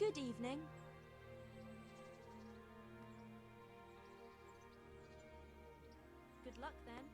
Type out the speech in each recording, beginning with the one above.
Good evening. Good luck then.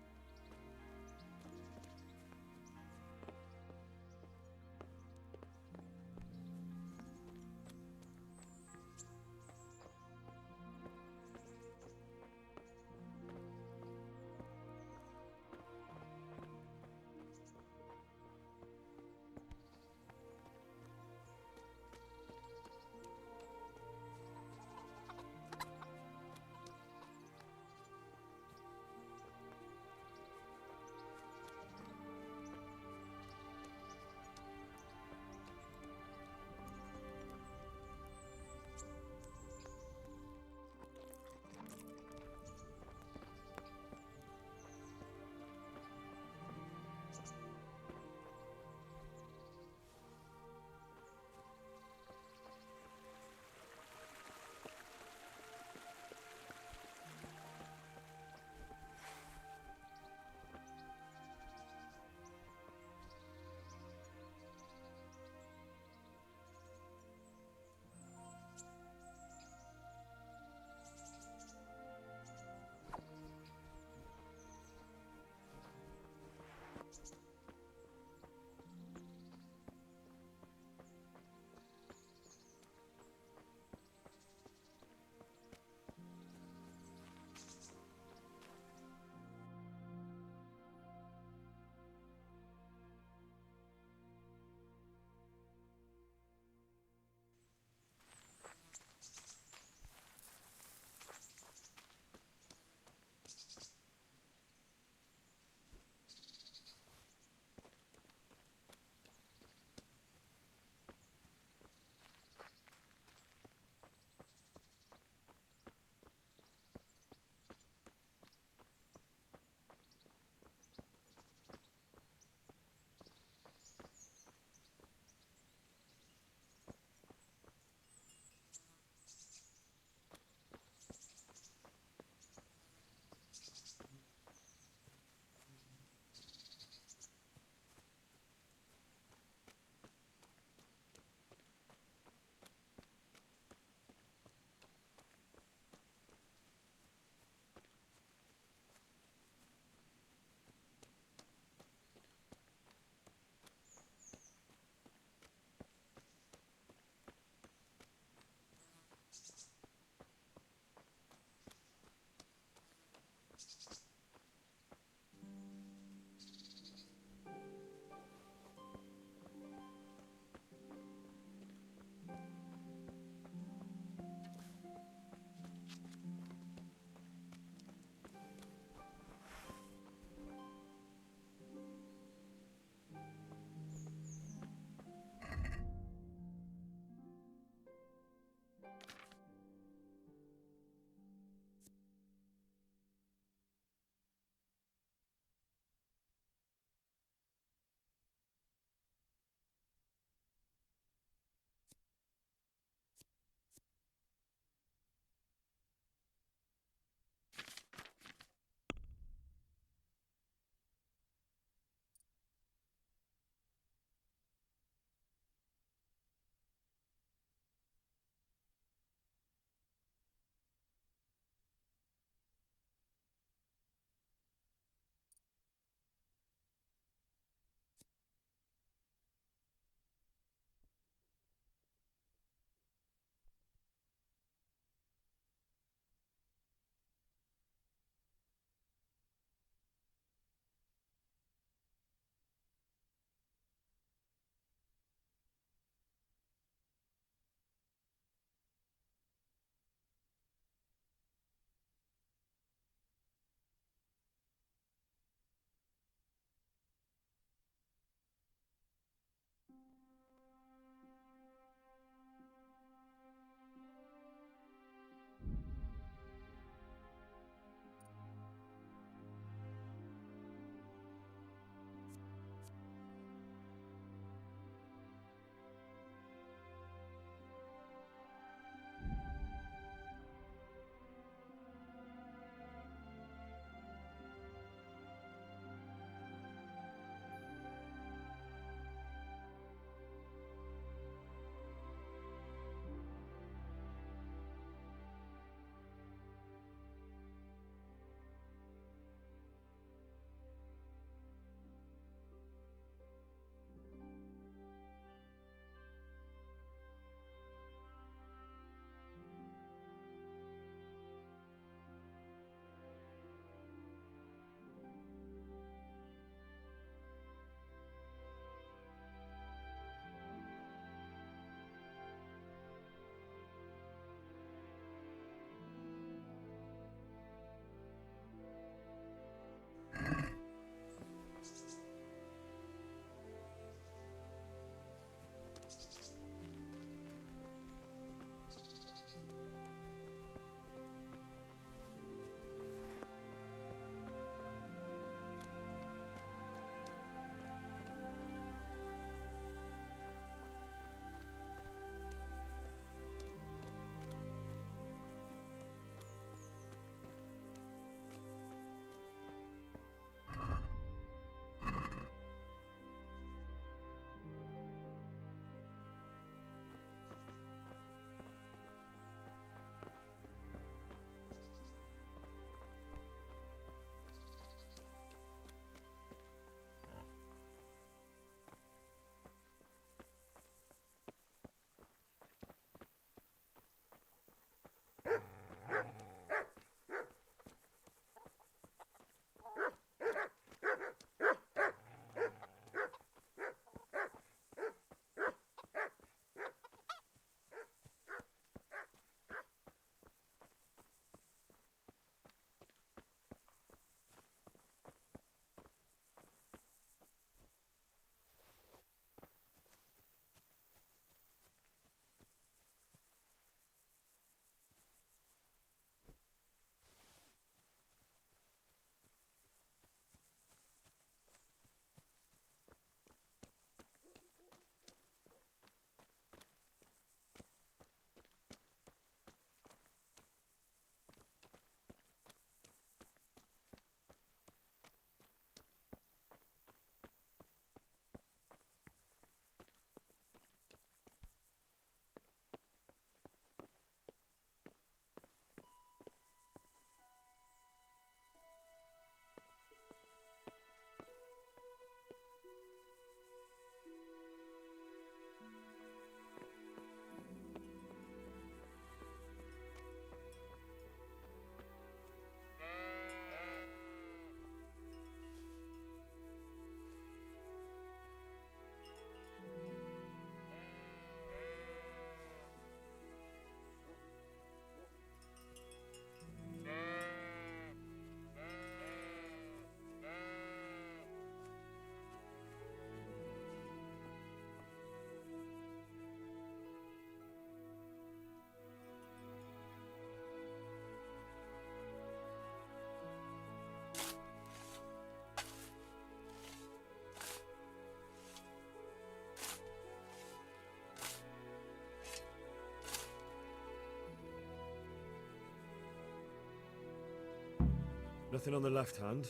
Nothing on the left hand.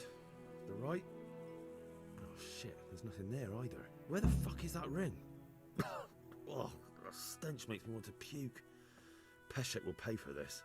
The right? Oh shit, there's nothing there either. Where the fuck is that ring? Oh, the stench makes me want to puke. Peshek will pay for this.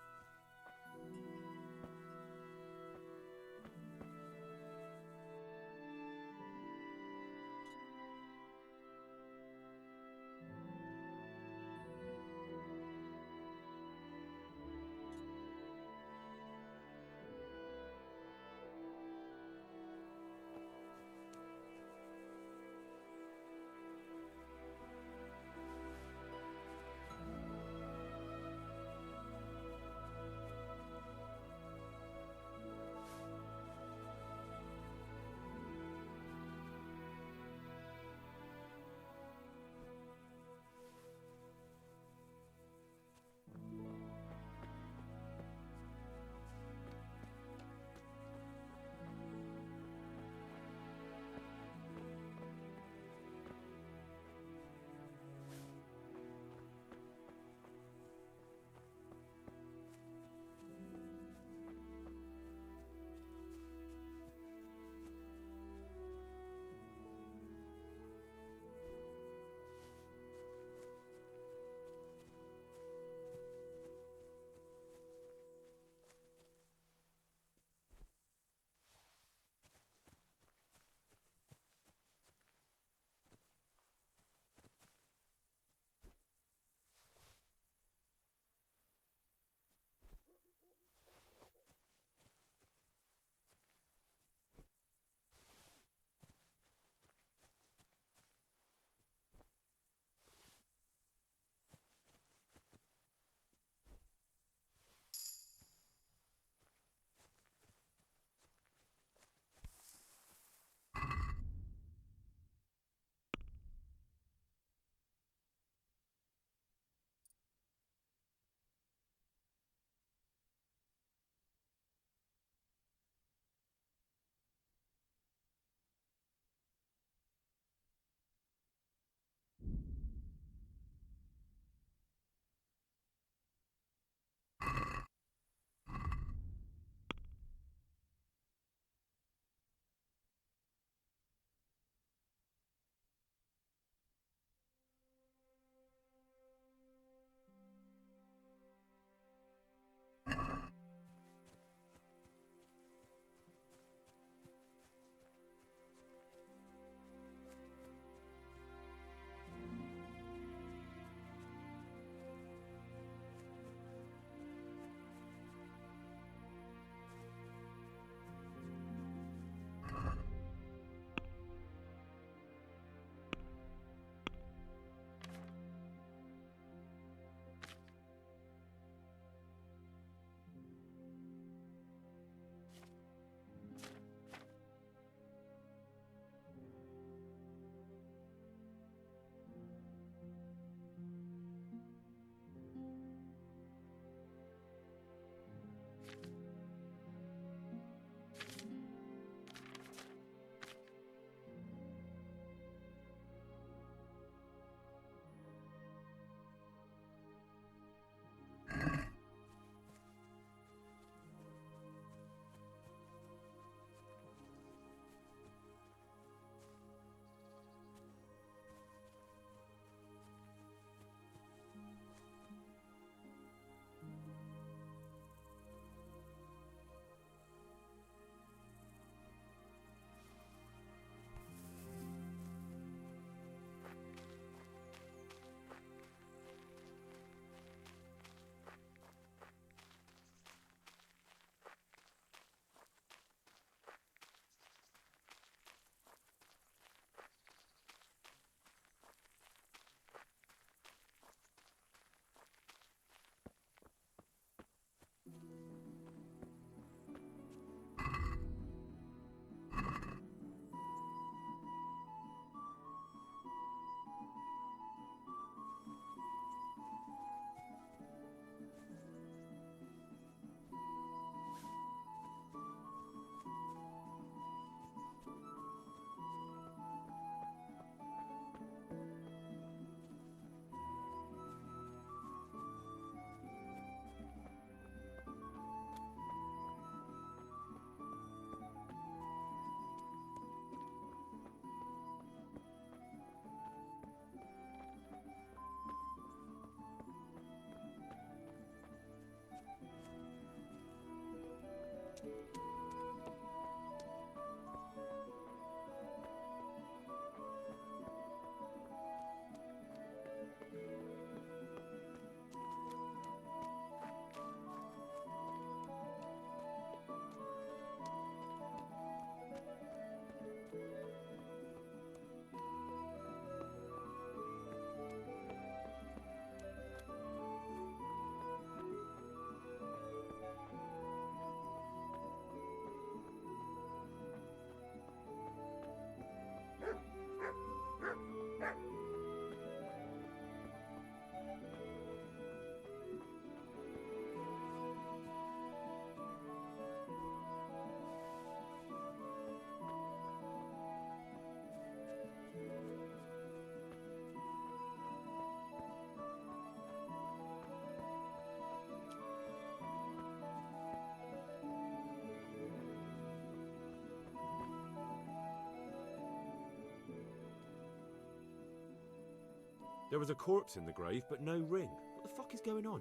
There was a corpse in the grave, but no ring. What the fuck is going on?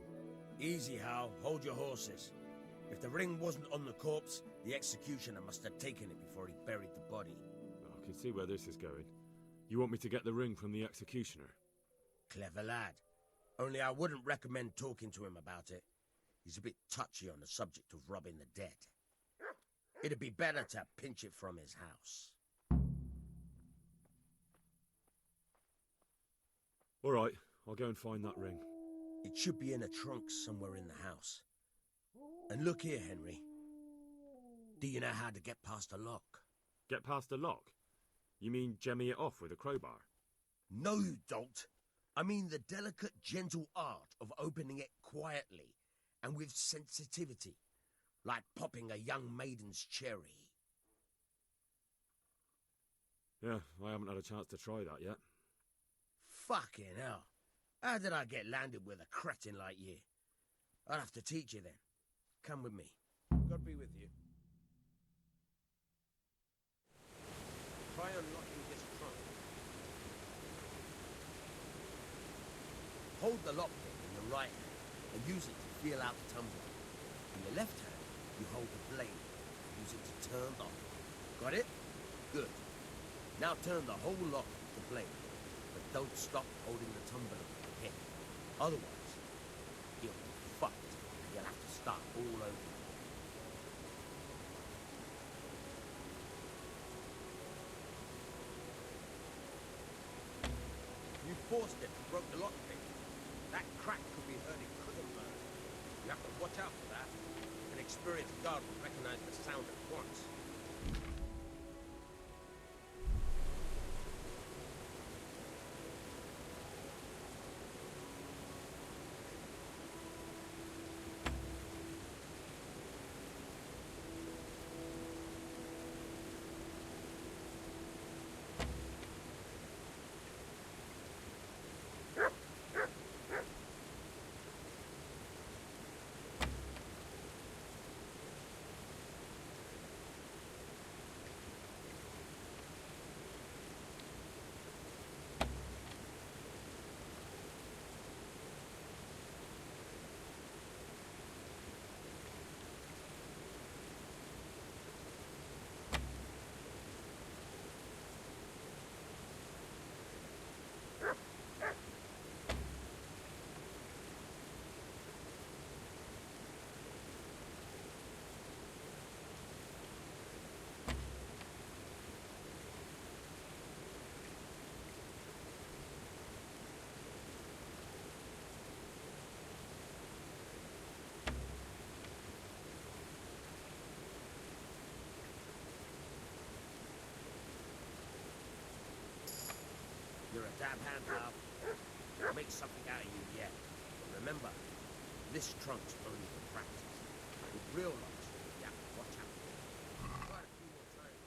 Easy, Hal. Hold your horses. If the ring wasn't on the corpse, the executioner must have taken it before he buried the body. I can see where this is going. You want me to get the ring from the executioner? Clever lad. Only I wouldn't recommend talking to him about it. He's a bit touchy on the subject of robbing the dead. It'd be better to pinch it from his house. All right, I'll go and find that ring. It should be in a trunk somewhere in the house. And look here, Henry. Do you know how to get past a lock? Get past the lock? You mean jemmy it off with a crowbar? No, you don't. I mean the delicate, gentle art of opening it quietly and with sensitivity, like popping a young maiden's cherry. Yeah, I haven't had a chance to try that yet. Fucking hell. How did I get landed with a cretin like you? I'll have to teach you then. Come with me. God be with you. Try unlocking this trunk. Hold the lockpick in your right hand and use it to feel out the tumbler. In your left hand, you hold the blade and use it to turn the lock. Got it? Good. Now turn the whole lock with the blade, but don't stop holding the tumbler with the pick. Otherwise, you'll be fucked and you'll have to start all over. You forced it and broke the lockpick. That crack could be hurting Kuttenberg. You have to watch out for that. An experienced guard will recognize the sound at once. You're a damn hand, pal. I'll make something out of you yet. But remember, this trunk's only for practice. With real locks, you have to watch out. Try it a few more times.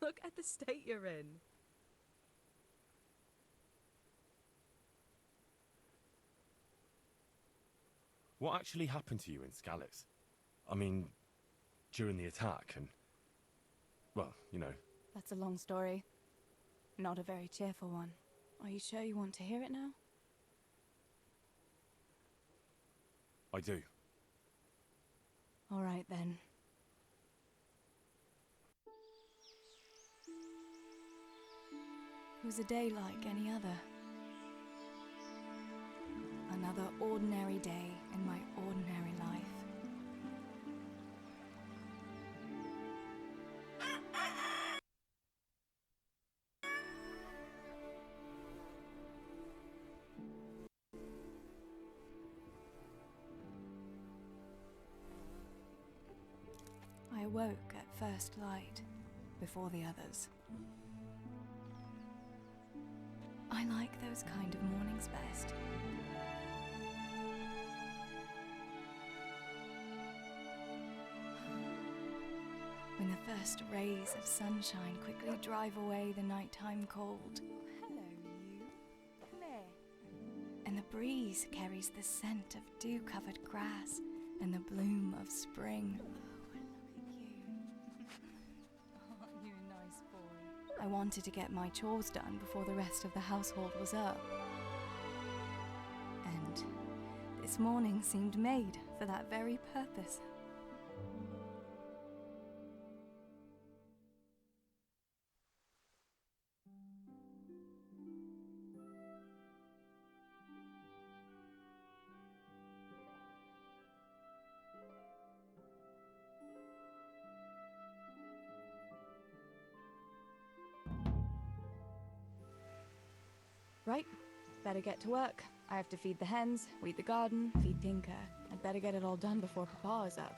Look at the state you're in. What actually happened to you in Scallis? I mean, during the attack and... well, you know. That's a long story. Not a very cheerful one. Are you sure you want to hear it now? I do. All right, then. It was a day like any other. Another ordinary day in my ordinary life. I awoke at first light, before the others. I like those kind of mornings best. When the first rays of sunshine quickly drive away the nighttime cold. Hello, you. Come here. And the breeze carries the scent of dew-covered grass and the bloom of spring. Aren't you a nice boy? I wanted to get my chores done before the rest of the household was up. And this morning seemed made for that very purpose. Right, better get to work. I have to feed the hens, weed the garden, feed Tinker. I'd better get it all done before Papa is up.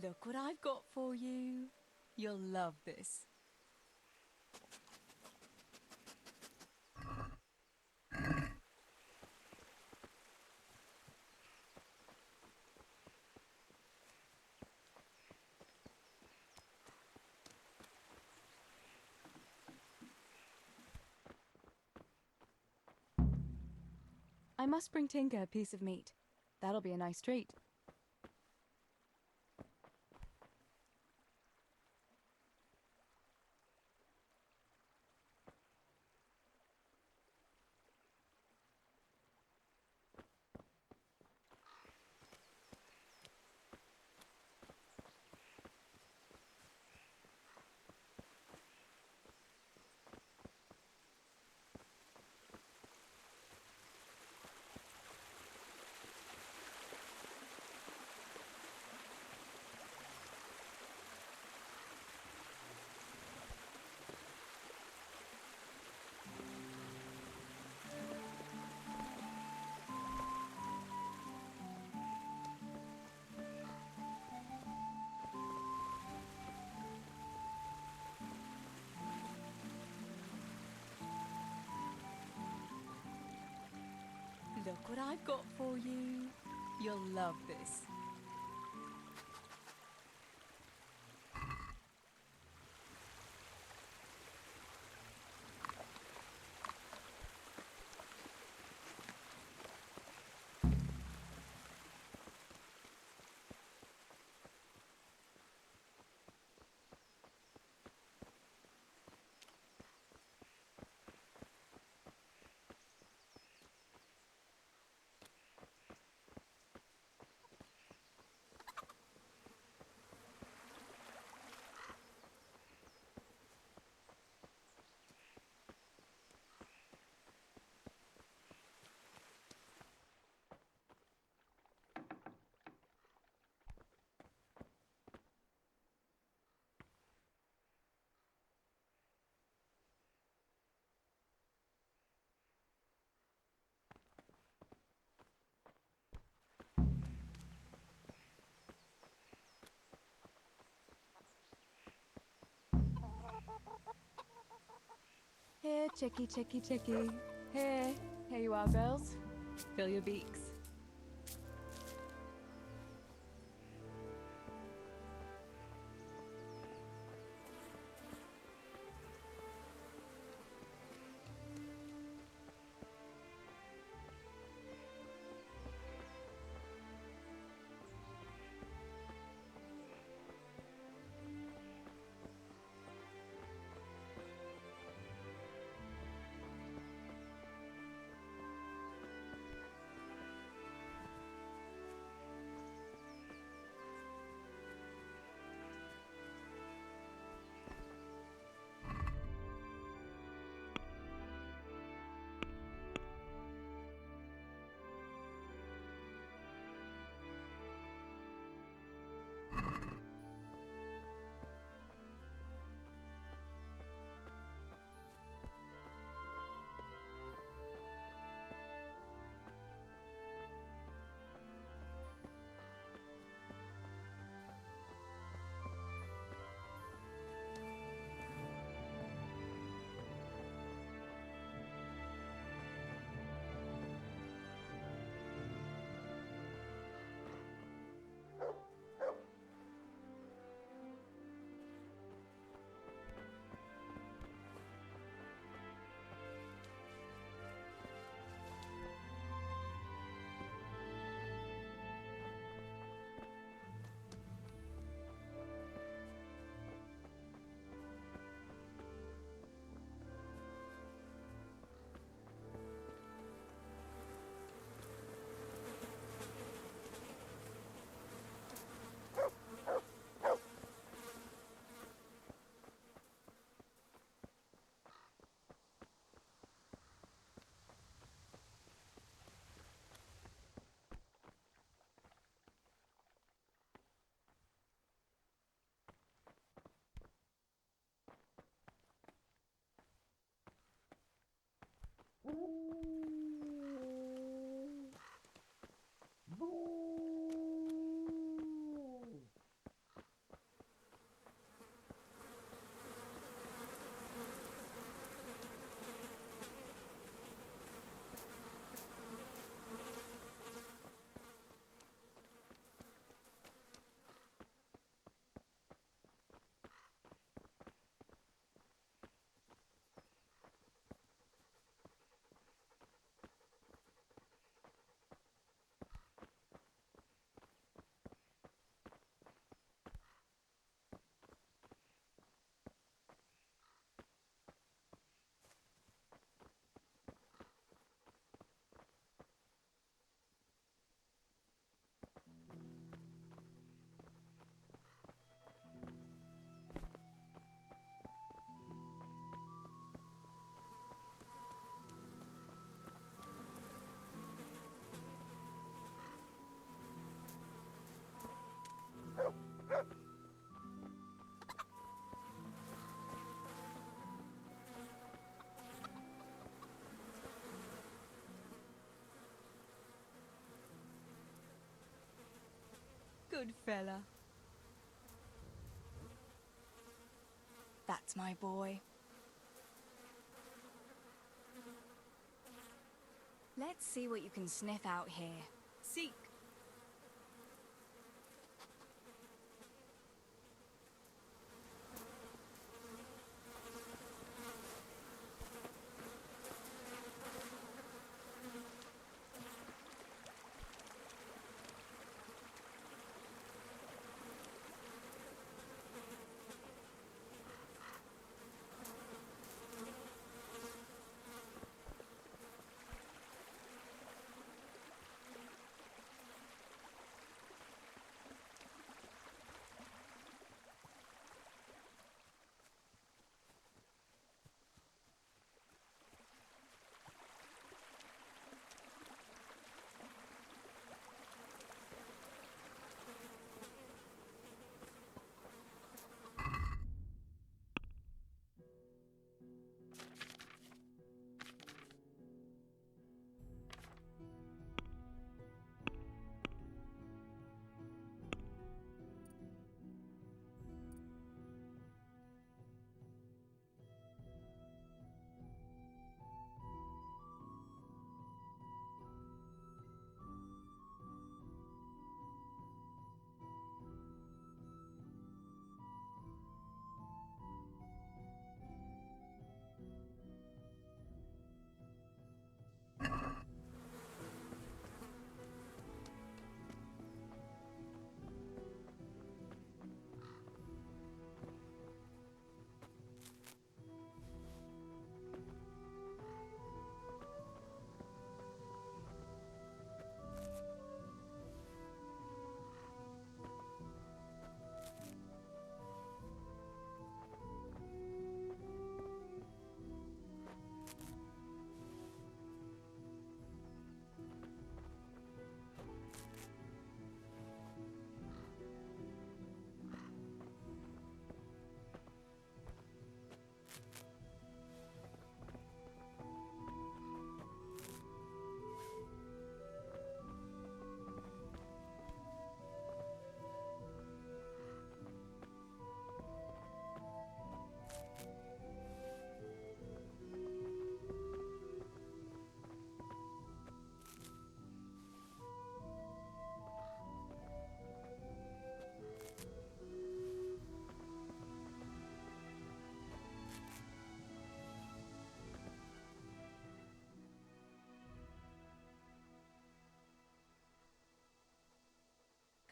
Look what I've got for you. You'll love this. I must bring Tinker a piece of meat. That'll be a nice treat. Look what I've got for you. You'll love this. Here, chicky, chicky, chicky. Here. Here you are, girls. Fill your beaks. Good fella. That's my boy. Let's see what you can sniff out here. Seek.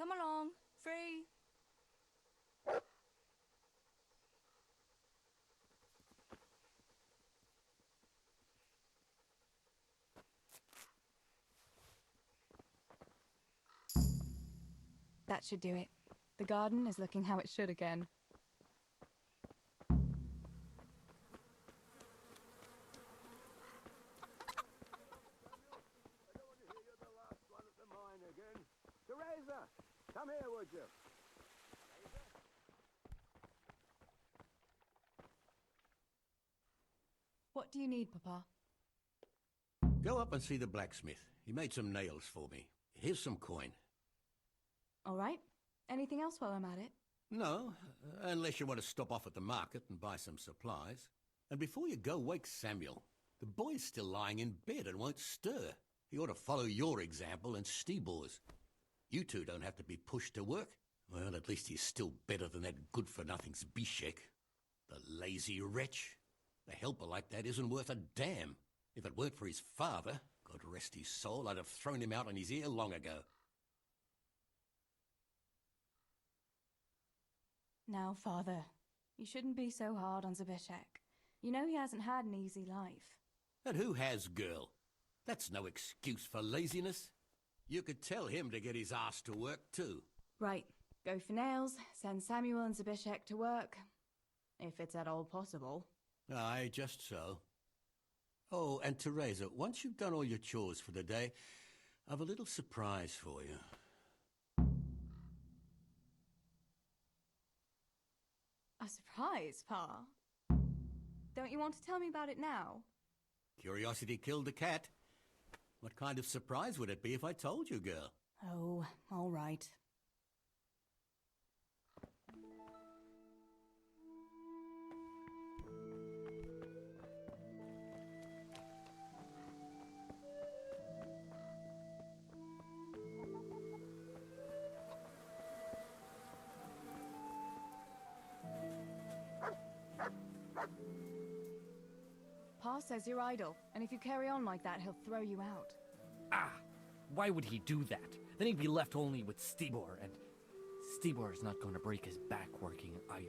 Come along. Free. That should do it. The garden is looking how it should again. Teresa, come here, would you? What do you need, Papa? Go up and see the blacksmith. He made some nails for me. Here's some coin. All right. Anything else while I'm at it? No, unless you want to stop off at the market and buy some supplies. And before you go, wake Samuel. The boy's still lying in bed and won't stir. He ought to follow your example and Stebor's. You two don't have to be pushed to work. Well, at least he's still better than that good-for-nothing Zbyszek. The lazy wretch. A helper like that isn't worth a damn. If it weren't for his father, God rest his soul, I'd have thrown him out on his ear long ago. Now, Father, you shouldn't be so hard on Zbyszek. You know he hasn't had an easy life. And who has, girl? That's no excuse for laziness. You could tell him to get his ass to work, too. Right. Go for nails, send Samuel and Zbyszek to work. If it's at all possible. Aye, just so. Oh, and Teresa, once you've done all your chores for the day, I've a little surprise for you. A surprise, Pa? Don't you want to tell me about it now? Curiosity killed the cat. What kind of surprise would it be if I told you, girl? Oh, all right. Pa says you're idle, and if you carry on like that, he'll throw you out. Ah! Why would he do that? Then he'd be left only with Stibor, and Stibor is not going to break his back working either.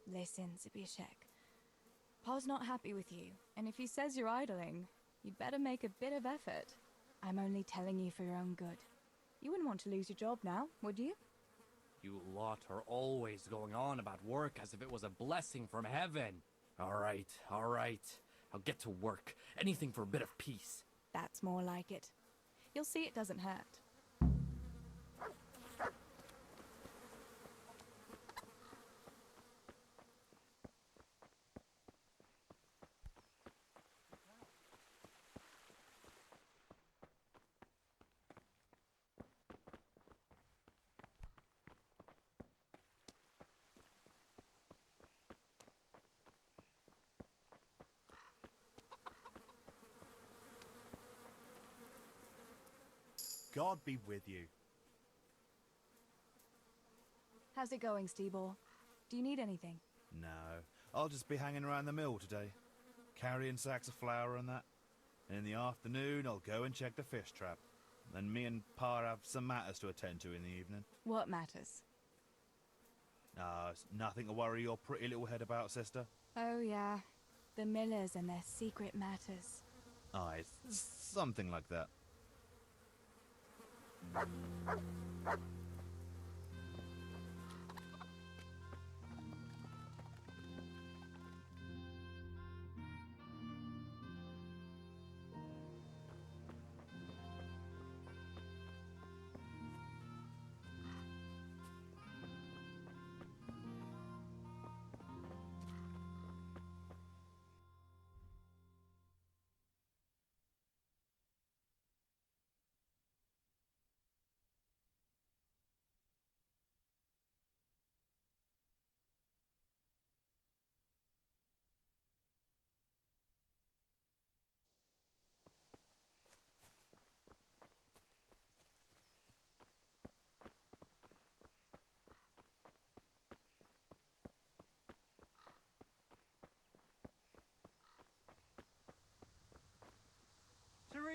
Listen, Zbyszek. Pa's not happy with you, and if he says you're idling, you'd better make a bit of effort. I'm only telling you for your own good. You wouldn't want to lose your job now, would you? You lot are always going on about work as if it was a blessing from heaven. All right. I'll get to work. Anything for a bit of peace. That's more like it. You'll see it doesn't hurt. God be with you. How's it going, Stibor? Do you need anything? No, I'll just be hanging around the mill today, carrying sacks of flour and that. And in the afternoon, I'll go and check the fish trap. Then me and Pa have some matters to attend to in the evening. What matters? It's nothing to worry your pretty little head about, sister. Oh, yeah. The Millers and their secret matters. Aye, something like that.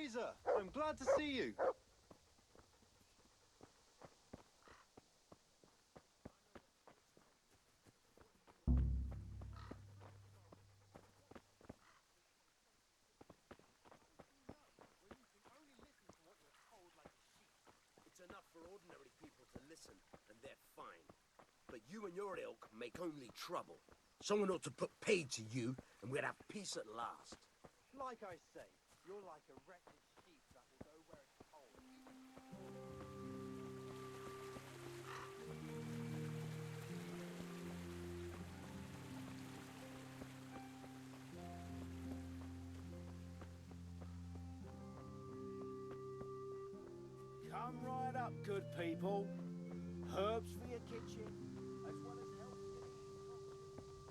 Reezer! I'm glad to see you. It's enough for ordinary people to listen, and they're fine. But you and your ilk make only trouble. Someone ought to put paid to you, and we'd have peace at last. Like I say, you're like a wretched sheep that will go where it's told. Come right up, good people. Herbs for your kitchen, as well as healthy and easy proxies.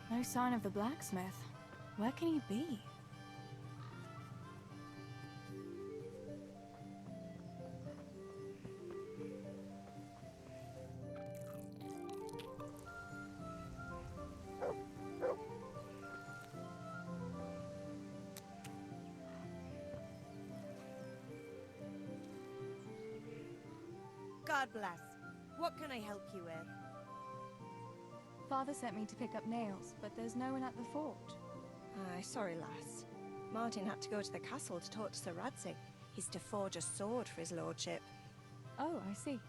No sign of the blacksmith. Where can he be? God bless. What can I help you with? Father sent me to pick up nails, but there's no one at the fort. Aye, sorry, lass. Martin had to go to the castle to talk to Sir Radzig. He's to forge a sword for his lordship. Oh, I see.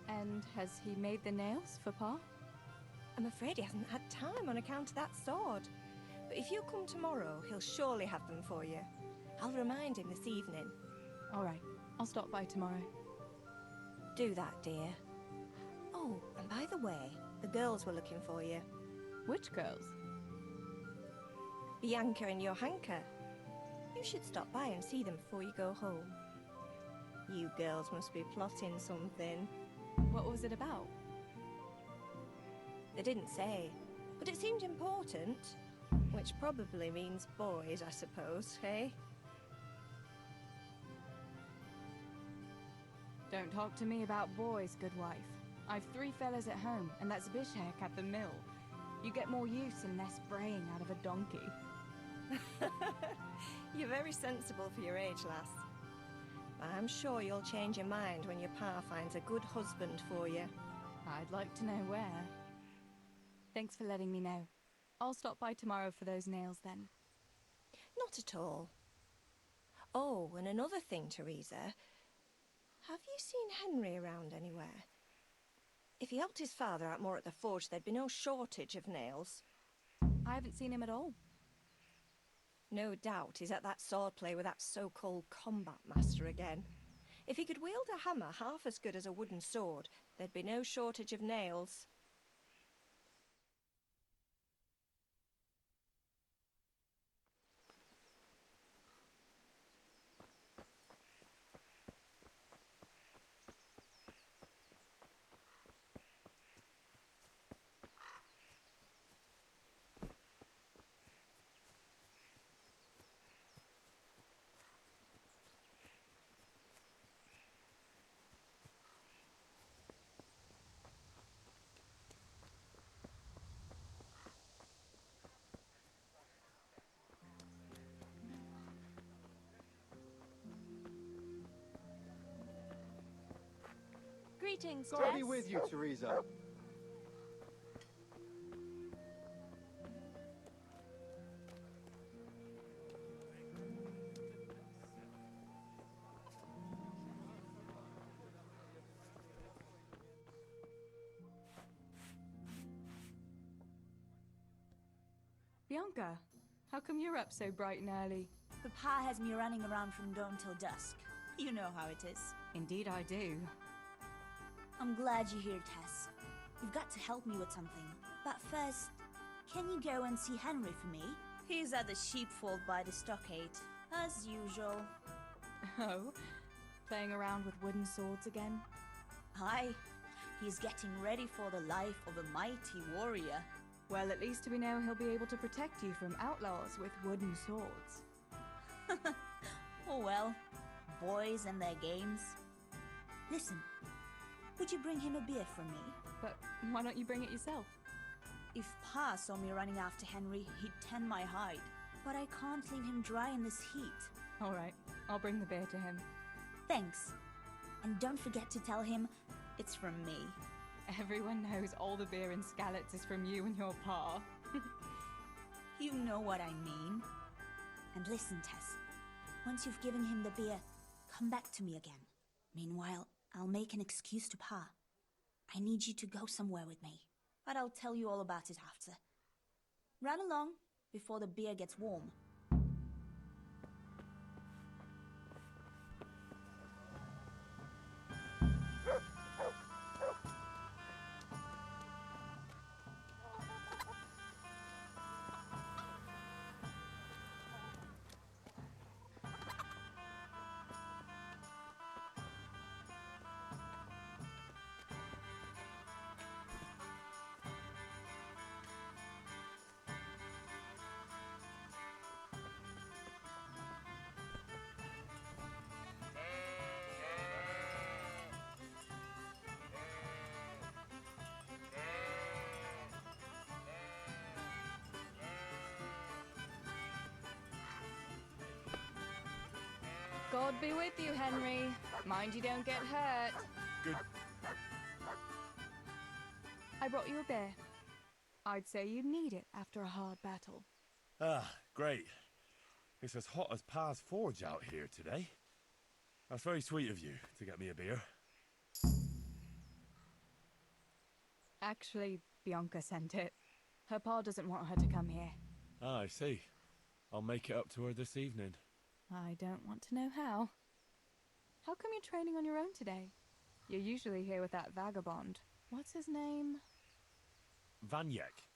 And has he made the nails for Pa? I'm afraid he hasn't had time on account of that sword. But if you come tomorrow, he'll surely have them for you. I'll remind him this evening. All right, I'll stop by tomorrow. Do that, dear. Oh, and by the way, the girls were looking for you. Which girls? Bianca and Johanka. You should stop by and see them before you go home. You girls must be plotting something. What was it about? They didn't say, but it seemed important. Which probably means boys, I suppose, hey? Don't talk to me about boys, good wife. I've 3 fellas at home, and that's Bishek at the mill. You get more use and less braying out of a donkey. You're very sensible for your age, lass. I'm sure you'll change your mind when your pa finds a good husband for you. I'd like to know where. Thanks for letting me know. I'll stop by tomorrow for those nails then. Not at all. Oh, and another thing, Teresa. Have you seen Henry around anywhere? If he helped his father out more at the forge, there'd be no shortage of nails. I haven't seen him at all. No doubt he's at that swordplay with that so-called combat master again. If he could wield a hammer half as good as a wooden sword, there'd be no shortage of nails. Greetings, God Tess. be with you, Teresa. Bianca, how come you're up so bright and early? Papa has me running around from dawn till dusk. You know how it is. Indeed I do. I'm glad you're here, Tess. You've got to help me with something. But first, can you go and see Henry for me? He's at the sheepfold by the stockade, as usual. Oh? Playing around with wooden swords again? Aye. He's getting ready for the life of a mighty warrior. Well, at least we know he'll be able to protect you from outlaws with wooden swords. Oh well, boys and their games. Listen, would you bring him a beer from me? But why don't you bring it yourself? If Pa saw me running after Henry, he'd tan my hide. But I can't leave him dry in this heat. All right, I'll bring the beer to him. Thanks. And don't forget to tell him it's from me. Everyone knows all the beer in Skalitz is from you and your pa. You know what I mean. And listen, Tess. Once you've given him the beer, come back to me again. Meanwhile, I'll make an excuse to Pa. I need you to go somewhere with me. But I'll tell you all about it after. Run along before the beer gets warm. God be with you, Henry. Mind you don't get hurt. Good. I brought you a beer. I'd say you'd need it after a hard battle. Ah, great. It's as hot as Pa's Forge out here today. That's very sweet of you to get me a beer. Actually, Bianca sent it. Her pa doesn't want her to come here. Ah, I see. I'll make it up to her this evening. I don't want to know how. How come you're training on your own today? You're usually here with that vagabond. What's his name? Vanyek.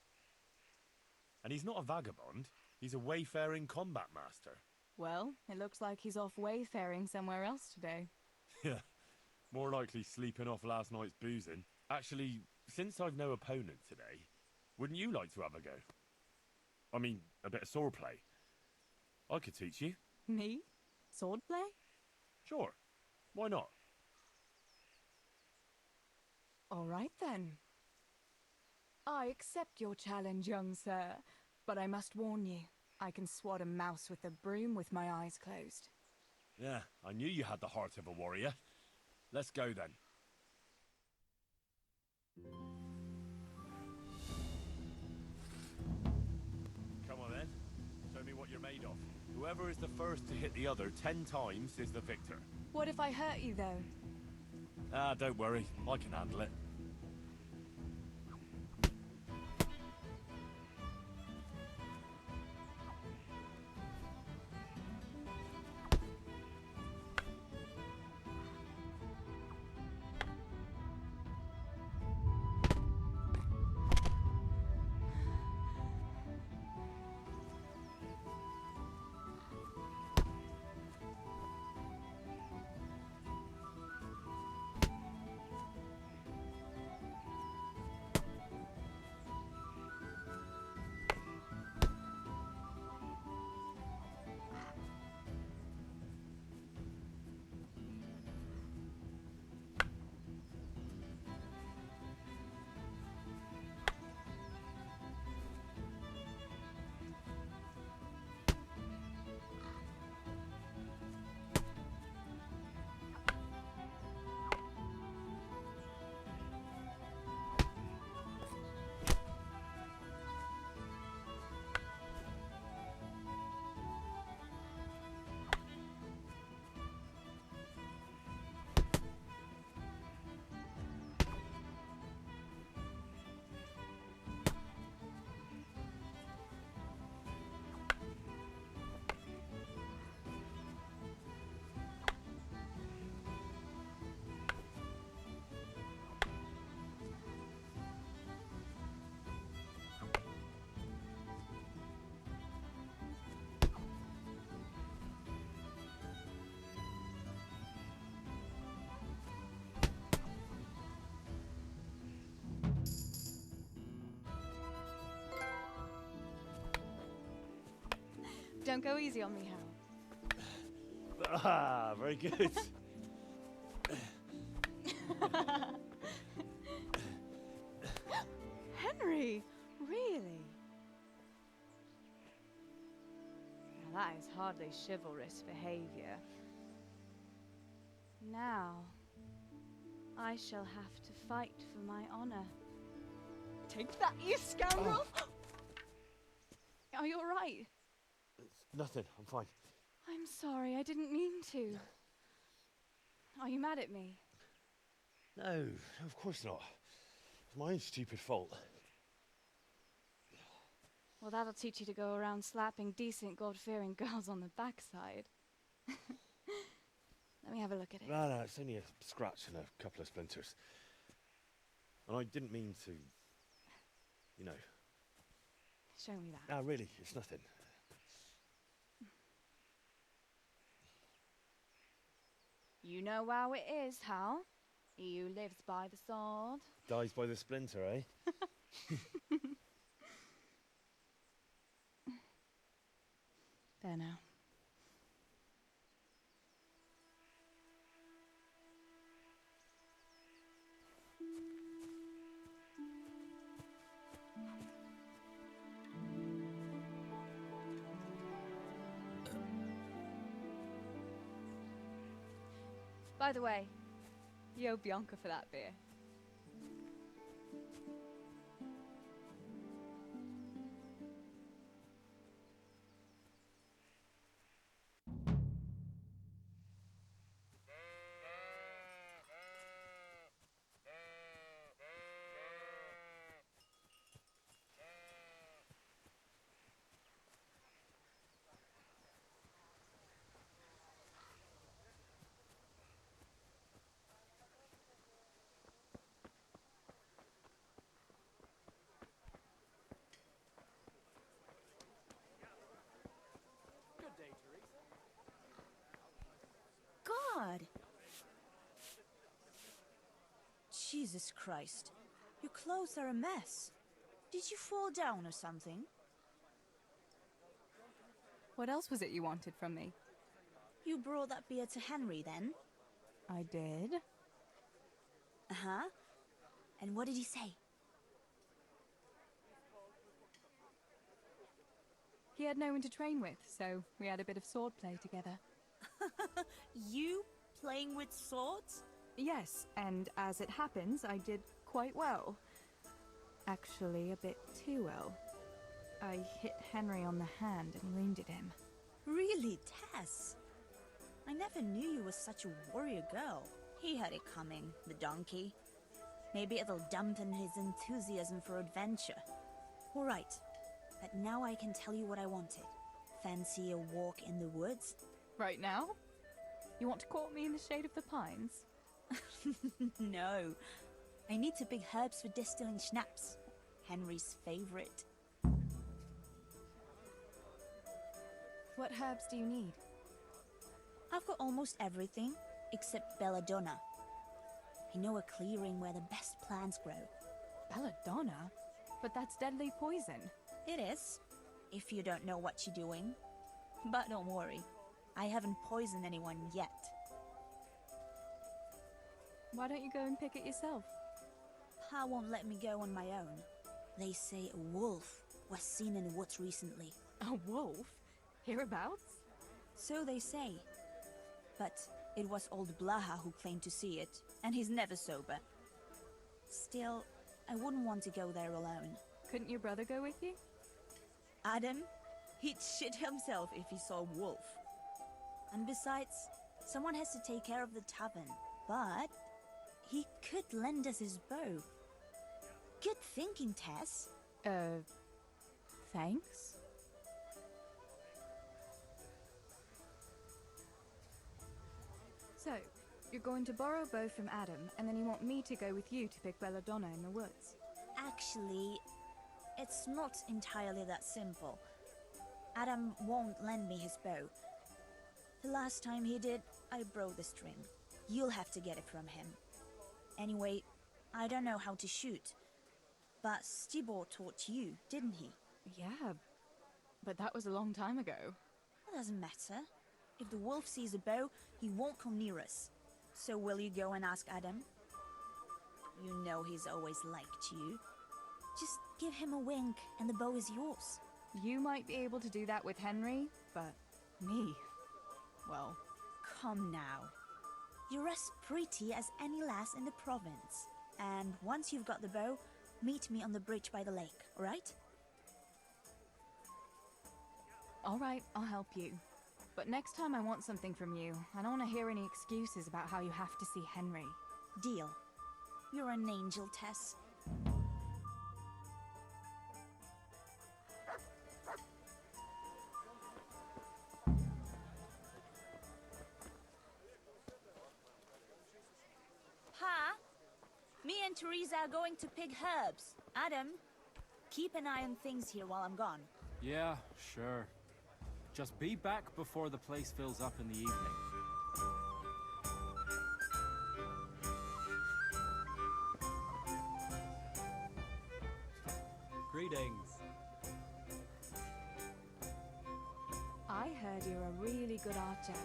And he's not a vagabond. He's a wayfaring combat master. Well, it looks like he's off wayfaring somewhere else today. Yeah, more likely sleeping off last night's boozing. Actually, since I've no opponent today, wouldn't you like to have a go? I mean, a bit of swordplay. I could teach you. Me? Swordplay? Sure. Why not? All right then. I accept your challenge, young sir, but I must warn you, I can swat a mouse with a broom with my eyes closed. Yeah, I knew you had the heart of a warrior. Let's go then. Come on then. Show me what you're made of. Whoever is the first to hit the other 10 times is the victor. What if I hurt you, though? Ah, don't worry. I can handle it. Don't go easy on me, Hal. Ah, very good. Henry, really? Now that is hardly chivalrous behavior. Now, I shall have to fight for my honor. Take that, you scoundrel! Are you alright? It's nothing, I'm fine. I'm sorry, I didn't mean to. Are you mad at me? No, of course not. It's my own stupid fault. Well, that'll teach you to go around slapping decent, God-fearing girls on the backside. Let me have a look at it. No, it's only a scratch and a couple of splinters. And I didn't mean to, you know. Show me that. No, really, it's nothing. You know how it is, Hal. He who lives by the sword Dies by the splinter, eh? There now. By the way, you owe Bianca for that beer. Good day, Teresa. God! Jesus Christ. Your clothes are a mess. Did you fall down or something? What else was it you wanted from me? You brought that beer to Henry then? I did. Uh-huh. And what did he say? He had no one to train with, so we had a bit of swordplay together. You playing with swords? Yes, and as it happens, I did quite well. Actually, a bit too well. I hit Henry on the hand and wounded him. Really, Tess? I never knew you were such a warrior girl. He had it coming, the donkey. Maybe it'll dampen his enthusiasm for adventure. All right, but now I can tell you what I wanted. Fancy a walk in the woods? Right now? You want to court me in the shade of the pines? No. I need to pick herbs for distilling schnapps. Henry's favorite. What herbs do you need? I've got almost everything, except belladonna. I know a clearing where the best plants grow. Belladonna? But that's deadly poison. It is, if you don't know what you're doing. But don't worry, I haven't poisoned anyone yet. Why don't you go and pick it yourself? Pa won't let me go on my own. They say a wolf was seen in the woods recently. A wolf? Hereabouts? So they say. But it was old Blaha who claimed to see it, and he's never sober. Still, I wouldn't want to go there alone. Couldn't your brother go with you? Adam? He'd shit himself if he saw a wolf. And besides, someone has to take care of the tavern. But he could lend us his bow. Good thinking, Tess. Thanks? So, you're going to borrow a bow from Adam, and then you want me to go with you to pick belladonna in the woods? Actually, it's not entirely that simple. Adam won't lend me his bow. The last time he did, I broke the string. You'll have to get it from him. Anyway, I don't know how to shoot. But Stibor taught you, didn't he? Yeah, but that was a long time ago. doesn't matter. If the wolf sees a bow, he won't come near us. So will you go and ask Adam? You know he's always liked you. Just give him a wink and the bow is yours. You might be able to do that with Henry, but me, well... Come now. You're as pretty as any lass in the province. And once you've got the bow, meet me on the bridge by the lake, alright? Alright, I'll help you. But next time I want something from you, I don't want to hear any excuses about how you have to see Henry. Deal. You're an angel, Tess. Pa? Me and Teresa are going to pick herbs. Adam, keep an eye on things here while I'm gone. Yeah, sure. Just be back before the place fills up in the evening. Greetings. I heard you're a really good archer.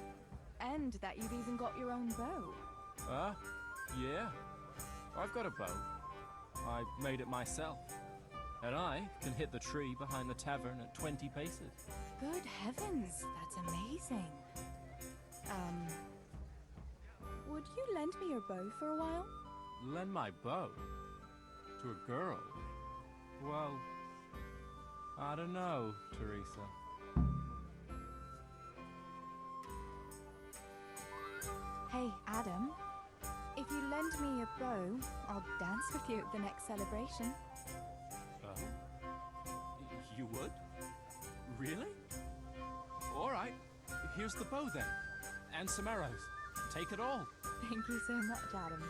And that you've even got your own bow. Yeah. I've got a bow. I made it myself. And I can hit the tree behind the tavern at 20 paces. Good heavens, that's amazing. Would you lend me your bow for a while? Lend my bow? To a girl? Well, I don't know, Teresa. Hey, Adam. If you lend me your bow, I'll dance with you at the next celebration. You would? Really? All right. Here's the bow then. And some arrows. Take it all. Thank you so much, Adam.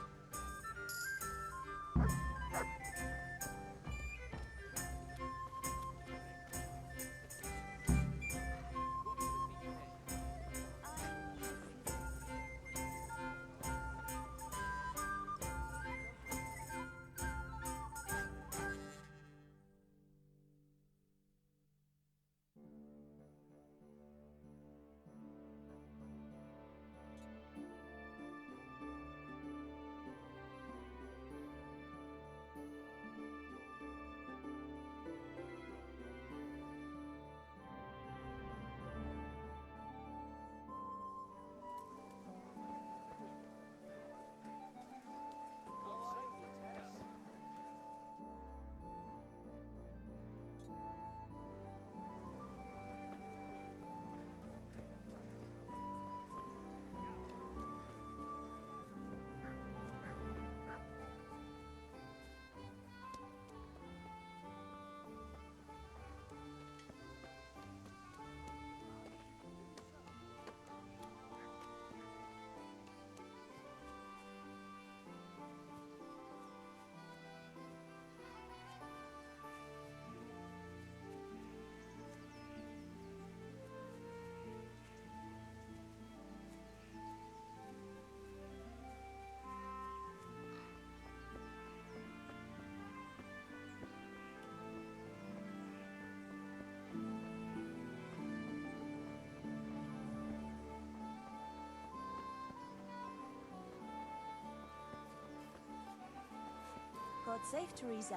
God save Teresa.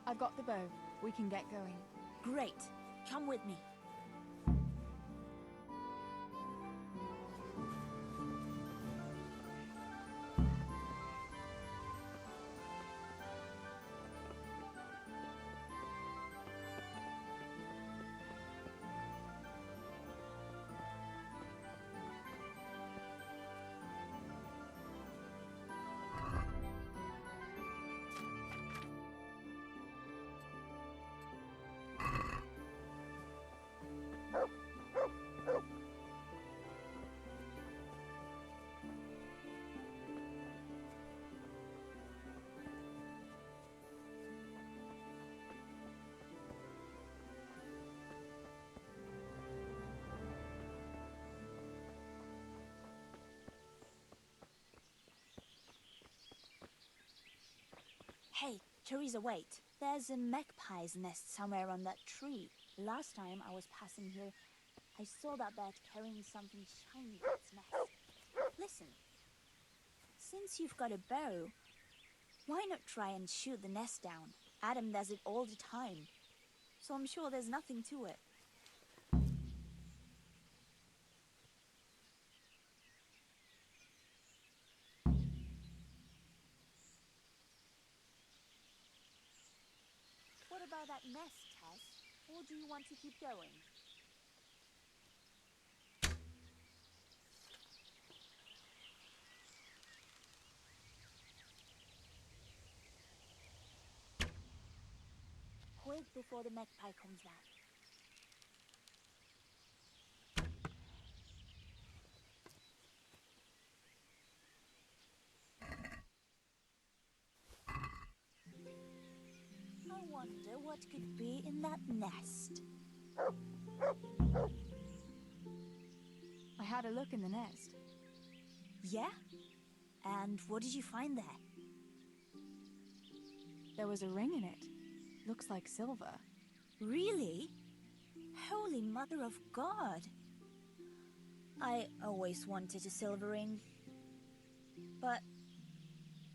I've got the bow. We can get going. Great. Come with me. Hey, Teresa, wait. There's a magpie's nest somewhere on that tree. Last time I was passing here, I saw that bird carrying something shiny in its nest. Listen, since you've got a bow, why not try and shoot the nest down? Adam does it all the time, so I'm sure there's nothing to it. What about that nest, Tess? Or do you want to keep going? Quick before the magpie comes back. I wonder what could be in that nest. I had a look in the nest. Yeah? And what did you find there? There was a ring in it. Looks like silver. Really? Holy Mother of God! I always wanted a silver ring. But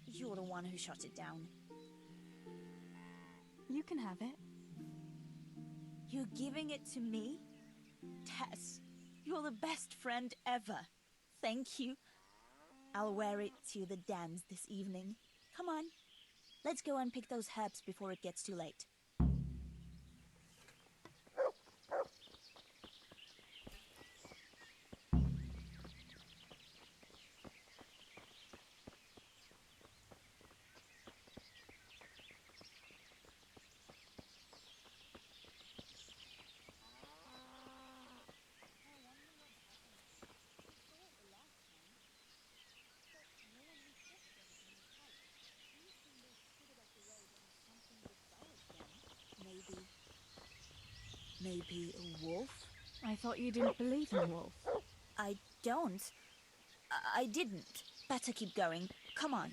you're the one who shot it down. You can have it. You're giving it to me? Tess, you're the best friend ever. Thank you. I'll wear it to the dance this evening. Come on, let's go and pick those herbs before it gets too late. Maybe a wolf? I thought you didn't believe in a wolf. I don't. I didn't. Better keep going. Come on.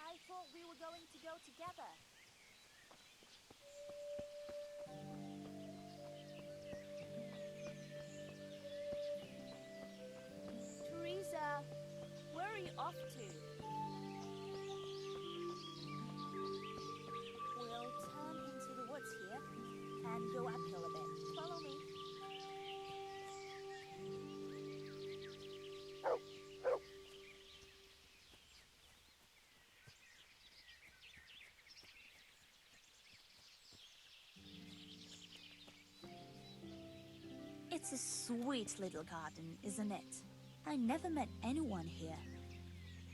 I thought we were going to go together. Teresa, where are you off to? We'll turn into the woods here and go uphill a bit. Follow me. It's a sweet little garden, isn't it? I never met anyone here,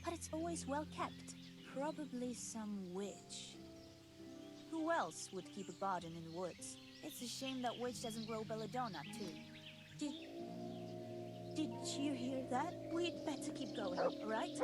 but it's always well kept. Probably some witch. Who else would keep a garden in the woods? It's a shame that witch doesn't grow belladonna too. Did you hear that? We'd better keep going, all right?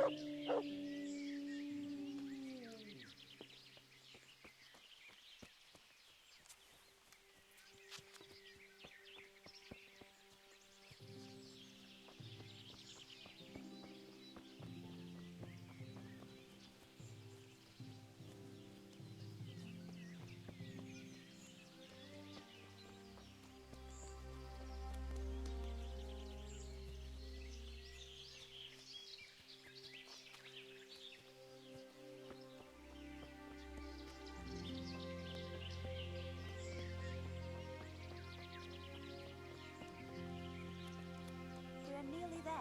We're nearly there.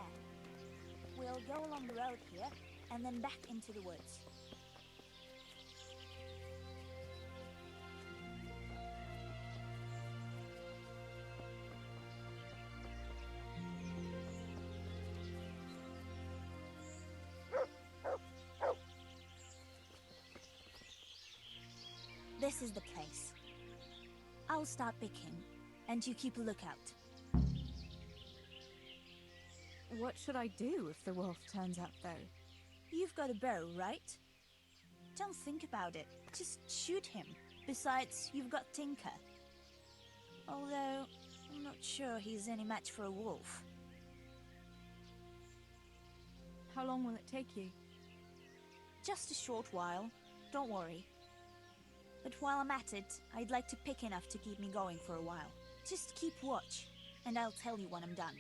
We'll go along the road here, and then back into the woods. This is the place. I'll start picking, and you keep a lookout. What should I do if the wolf turns up, though? You've got a bow, right? Don't think about it. Just shoot him. Besides, you've got Tinker. Although, I'm not sure he's any match for a wolf. How long will it take you? Just a short while. Don't worry. But while I'm at it, I'd like to pick enough to keep me going for a while. Just keep watch, and I'll tell you when I'm done.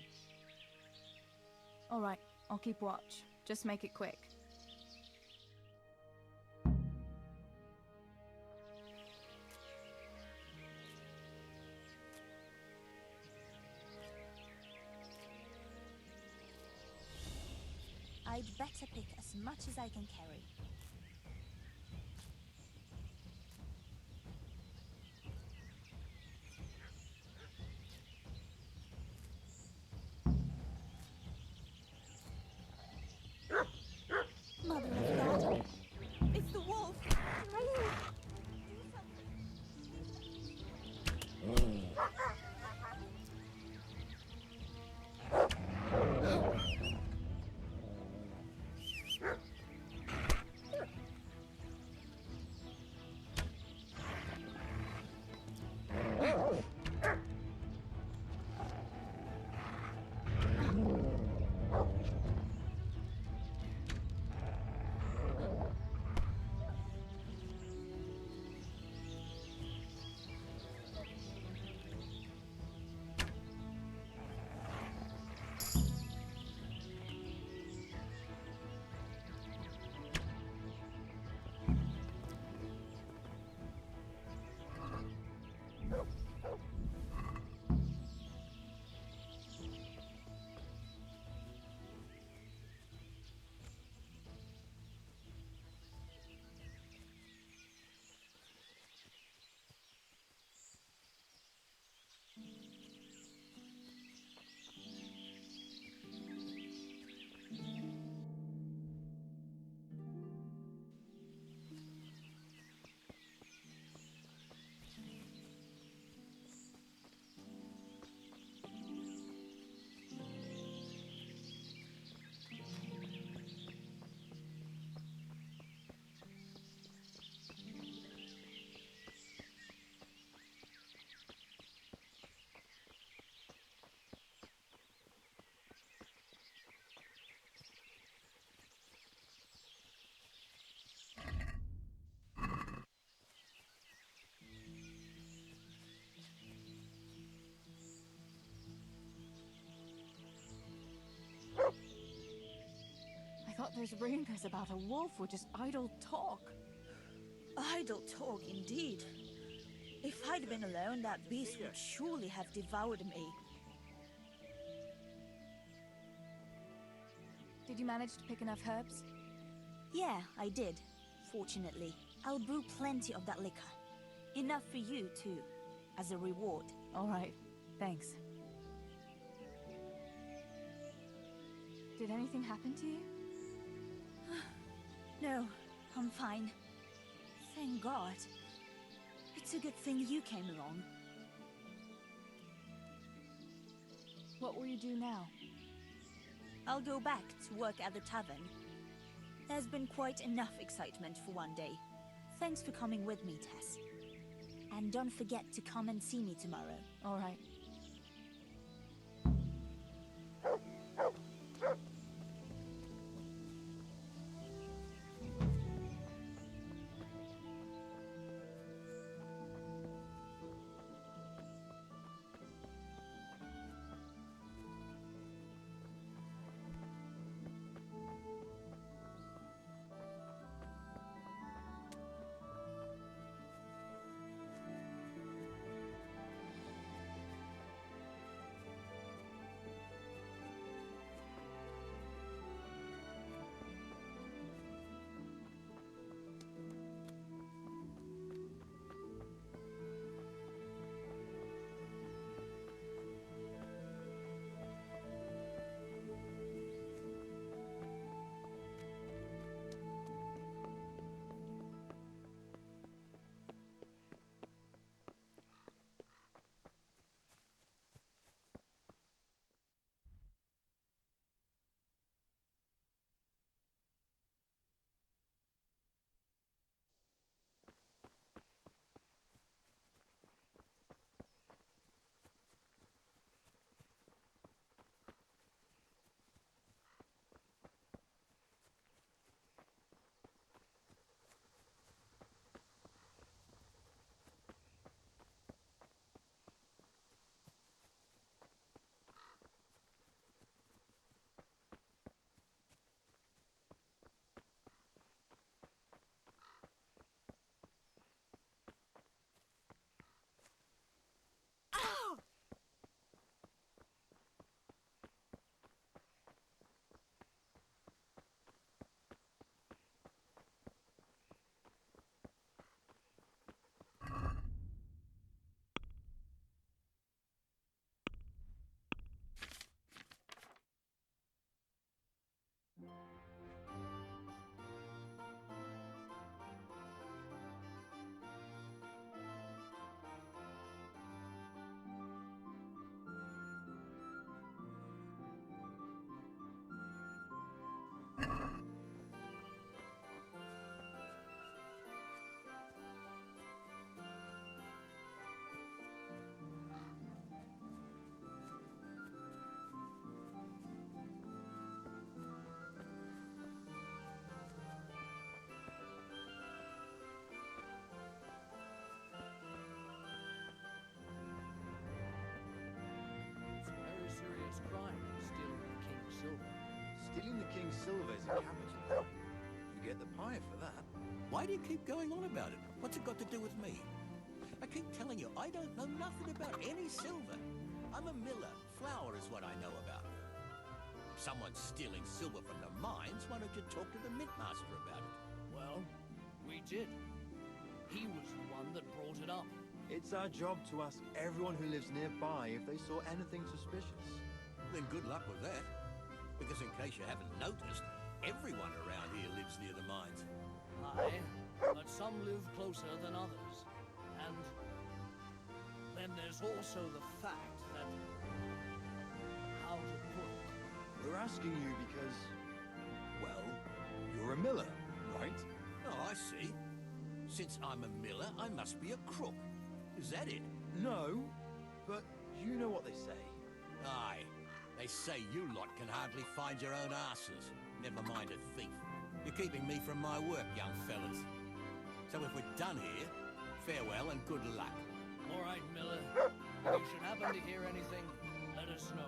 All right, I'll keep watch. Just make it quick. I'd better pick as much as I can carry. Mother of God! It's the wolf! I thought those rumors about a wolf were just idle talk. Idle talk, indeed. If I'd been alone, that beast would surely have devoured me. Did you manage to pick enough herbs? Yeah, I did. Fortunately. I'll brew plenty of that liquor. Enough for you, too. As a reward. All right. Thanks. Did anything happen to you? No, I'm fine. Thank God. It's a good thing you came along. What will you do now? I'll go back to work at the tavern. There's been quite enough excitement for one day. Thanks for coming with me, Tess. And don't forget to come and see me tomorrow. All right. the king's silver is a capital. You get the pie for that. Why do you keep going on about it? What's it got to do with me? I keep telling you, I don't know nothing about any silver. I'm a miller. Flour is what I know about. If someone's stealing silver from the mines, why don't you talk to the mint master about it? Well, we did. He was the one that brought it up. It's our job to ask everyone who lives nearby if they saw anything suspicious. Then good luck with that. Because in case you haven't noticed, everyone around here lives near the mines. Aye, but some live closer than others. And then there's also the fact that... how to put it? We're asking you because, well, you're a miller, right? Oh, I see. Since I'm a miller, I must be a crook. Is that it? No, but you know what they say. Aye. They say you lot can hardly find your own asses. Never mind a thief. You're keeping me from my work, young fellas. So if we're done here, farewell and good luck. All right, Miller. If you should happen to hear anything, let us know.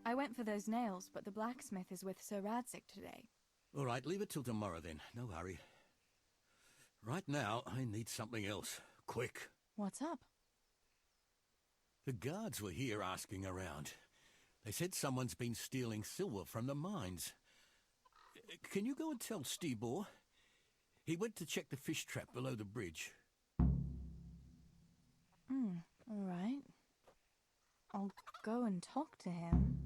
I went for those nails, but the blacksmith is with Sir Radzik today. All right, leave it till tomorrow then. No hurry. Right now, I need something else. Quick. What's up? The guards were here asking around. They said someone's been stealing silver from the mines. Can you go and tell Stibor? He went to check the fish trap below the bridge. All right. I'll go and talk to him.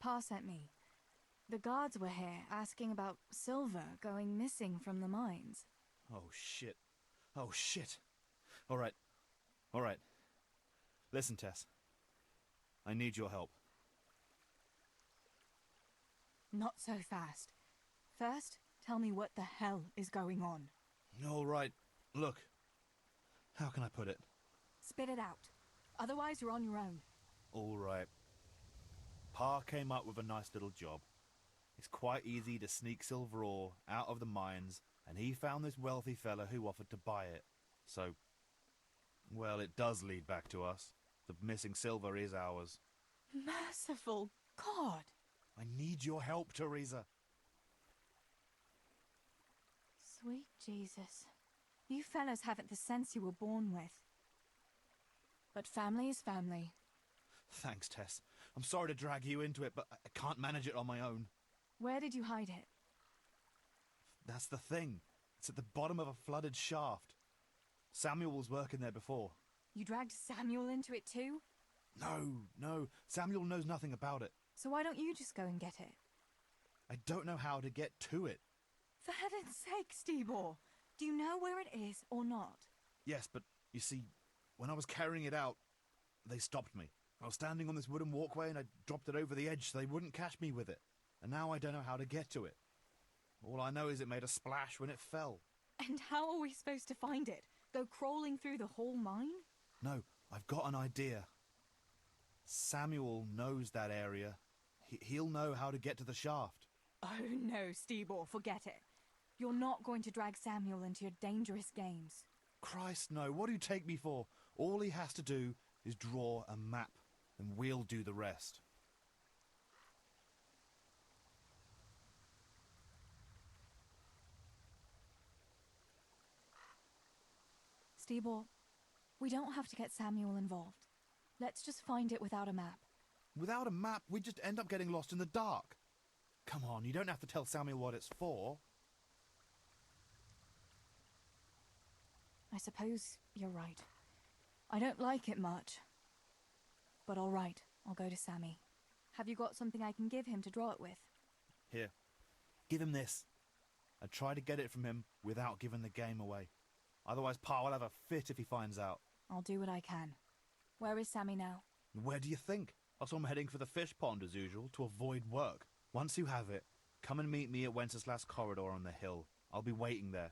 Pa sent me. The guards were here asking about silver going missing from the mines. Oh, shit. Oh, shit. All right. All right. Listen, Tess. I need your help. Not so fast. First, tell me what the hell is going on. All right. Look. How can I put it? Spit it out. Otherwise, you're on your own. All right. Pa came up with a nice little job. It's quite easy to sneak silver ore out of the mines, and he found this wealthy fella who offered to buy it. So, well, it does lead back to us. The missing silver is ours. Merciful God! I need your help, Teresa. Sweet Jesus. You fellas haven't the sense you were born with. But family is family. Thanks, Tess. I'm sorry to drag you into it, but I can't manage it on my own. Where did you hide it? That's the thing. It's at the bottom of a flooded shaft. Samuel was working there before. You dragged Samuel into it too? No. Samuel knows nothing about it. So why don't you just go and get it? I don't know how to get to it. For heaven's sake, Stibor! Do you know where it is or not? Yes, but you see, when I was carrying it out, they stopped me. I was standing on this wooden walkway and I dropped it over the edge so they wouldn't catch me with it. And now I don't know how to get to it. All I know is it made a splash when it fell. And how are we supposed to find it? Go crawling through the whole mine? No, I've got an idea. Samuel knows that area. He'll know how to get to the shaft. Oh no, Stibor, forget it. You're not going to drag Samuel into your dangerous games. Christ, no. What do you take me for? All he has to do is draw a map, and we'll do the rest. Stibor, we don't have to get Samuel involved. Let's just find it without a map. Without a map, we'd just end up getting lost in the dark. Come on, you don't have to tell Samuel what it's for. I suppose you're right. I don't like it much. But all right, I'll go to Sammy. Have you got something I can give him to draw it with? Here, give him this. And try to get it from him without giving the game away. Otherwise, Pa will have a fit if he finds out. I'll do what I can. Where is Sammy now? Where do you think? I saw him heading for the fish pond as usual to avoid work. Once you have it, come and meet me at Wenceslas Corridor on the hill. I'll be waiting there.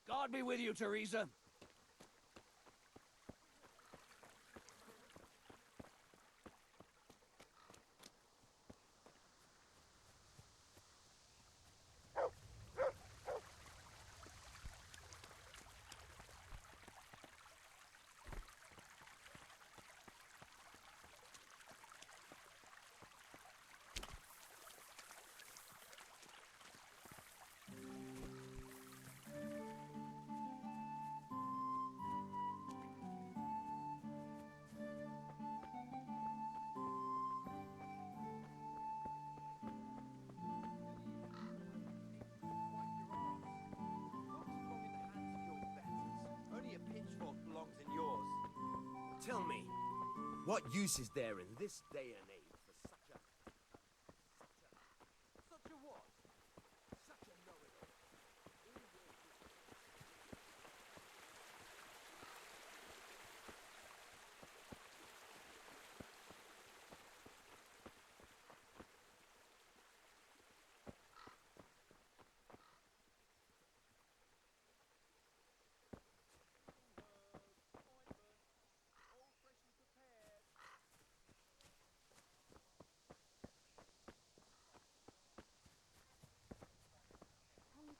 God be with you, Teresa. Tell me, what use is there in this day and age for such a what? Such a know-it-all.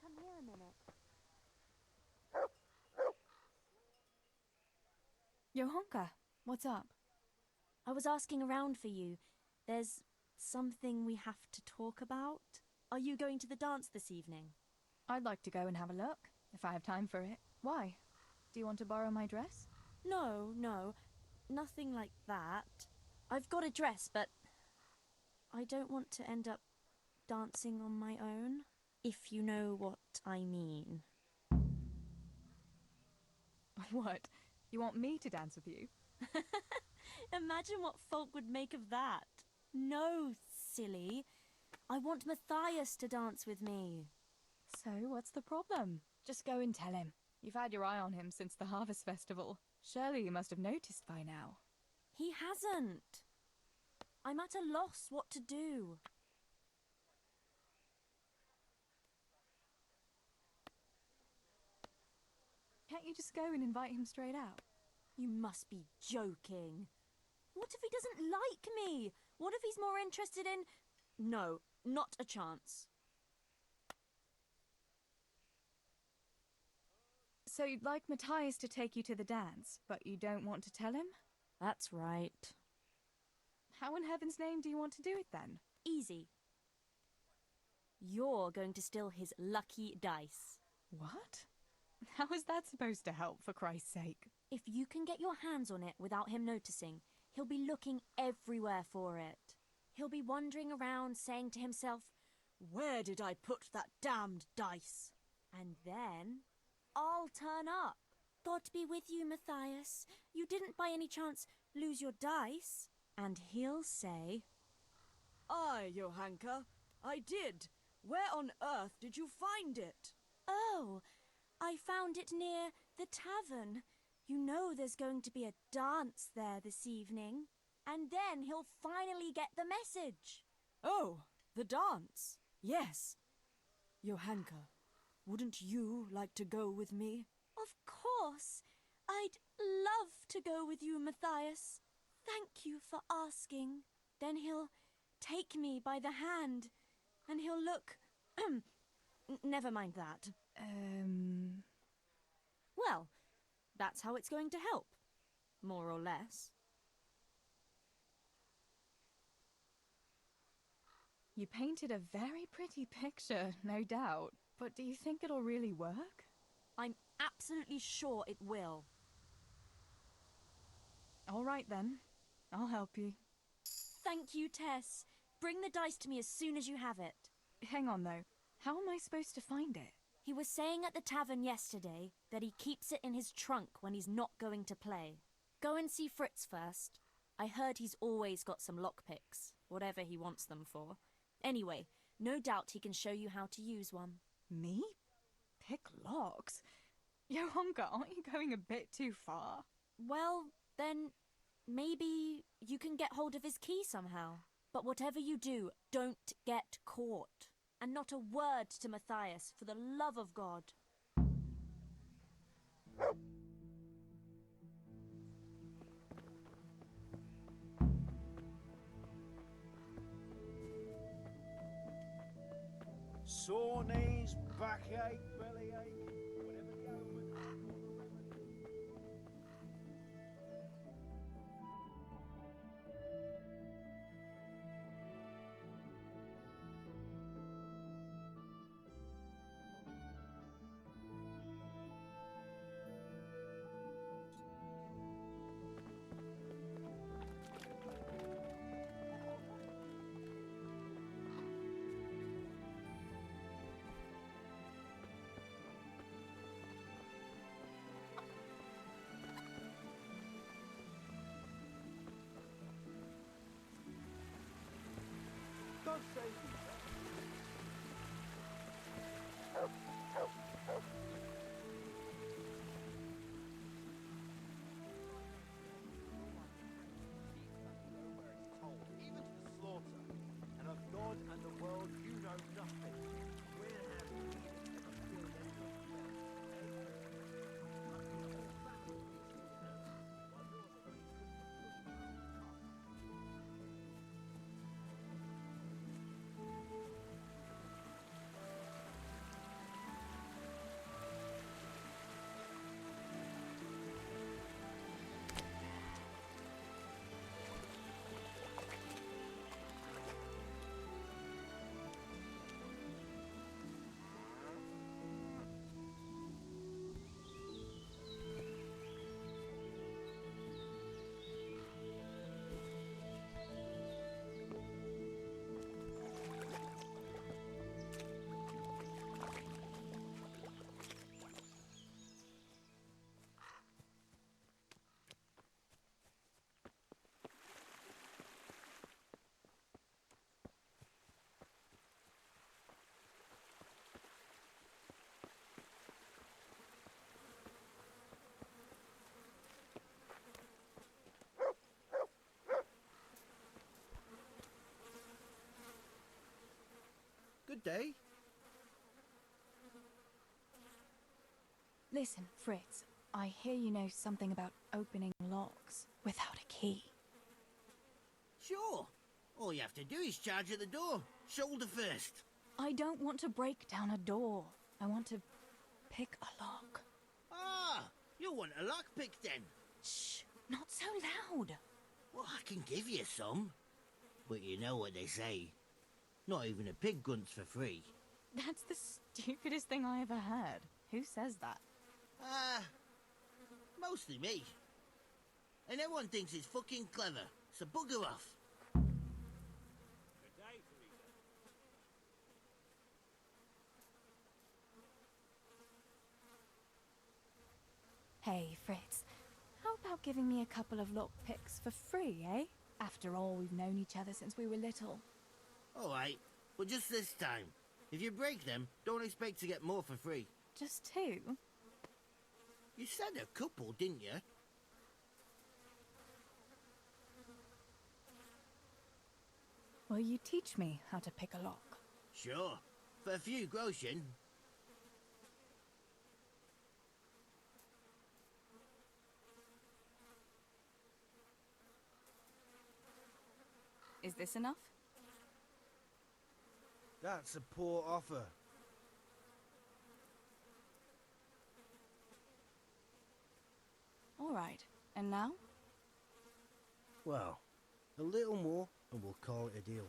Come here a minute. Johanka, what's up? I was asking around for you. There's something we have to talk about. Are you going to the dance this evening? I'd like to go and have a look, if I have time for it. Why? Do you want to borrow my dress? No, nothing like that. I've got a dress, but I don't want to end up dancing on my own, if you know what I mean. What? You want me to dance with you? Imagine what folk would make of that. No, silly. I want Matthias to dance with me. So, what's the problem? Just go and tell him. You've had your eye on him since the Harvest Festival. Surely you must have noticed by now. He hasn't. I'm at a loss what to do. Can't you just go and invite him straight out? You must be joking. What if he doesn't like me? What if he's more interested in... No, not a chance. So you'd like Matthias to take you to the dance, but you don't want to tell him? That's right. How in heaven's name do you want to do it then? Easy. You're going to steal his lucky dice. What? How is that supposed to help, for Christ's sake? If you can get your hands on it without him noticing, he'll be looking everywhere for it. He'll be wandering around saying to himself, "Where did I put that damned dice?" And then I'll turn up. God be with you, Matthias. You didn't by any chance lose your dice? And he'll say, "Aye, Johanka, I did. Where on earth did you find it?" Oh, I found it near the tavern. You know there's going to be a dance there this evening. And then he'll finally get the message. Oh, the dance. Yes. Johanka, wouldn't you like to go with me? Of course. I'd love to go with you, Matthias. Thank you for asking. Then he'll take me by the hand, and he'll look... Never mind that. Well, that's how it's going to help. More or less. You painted a very pretty picture, no doubt. But do you think it'll really work? I'm absolutely sure it will. All right then. I'll help you. Thank you, Tess. Bring the dice to me as soon as you have it. Hang on though. How am I supposed to find it? He was saying at the tavern yesterday that he keeps it in his trunk when he's not going to play. Go and see Fritz first. I heard he's always got some lockpicks, whatever he wants them for. Anyway, no doubt he can show you how to use one. Me? Pick locks? Johanka, aren't you going a bit too far? Well, then maybe you can get hold of his key somehow. But whatever you do, don't get caught. And not a word to Matthias, for the love of God. Sore knees, backache, bellyache, whatever the ailment. Don't say Even to the slaughter, and of God and the world you know nothing. Where have you ever filled Good day. Listen, Fritz, I hear you know something about opening locks without a key. Sure. All you have to do is charge at the door. Shoulder first. I don't want to break down a door. I want to pick a lock. Ah, you want a lockpick then? Shh, not so loud. Well, I can give you some. But you know what they say. Not even a pig grunts for free. That's the stupidest thing I ever heard. Who says that? Mostly me. and everyone thinks it's fucking clever, so bugger off. Good day, Teresa. Hey, Fritz. How about giving me a couple of lockpicks for free, eh? After all, we've known each other since we were little. Alright, but just this time. If you break them, don't expect to get more for free. Just two? You said a couple, didn't you? Will you teach me how to pick a lock? Sure. For a few groschen. Is this enough? That's a poor offer. All right. And now? Well, a little more and we'll call it a deal.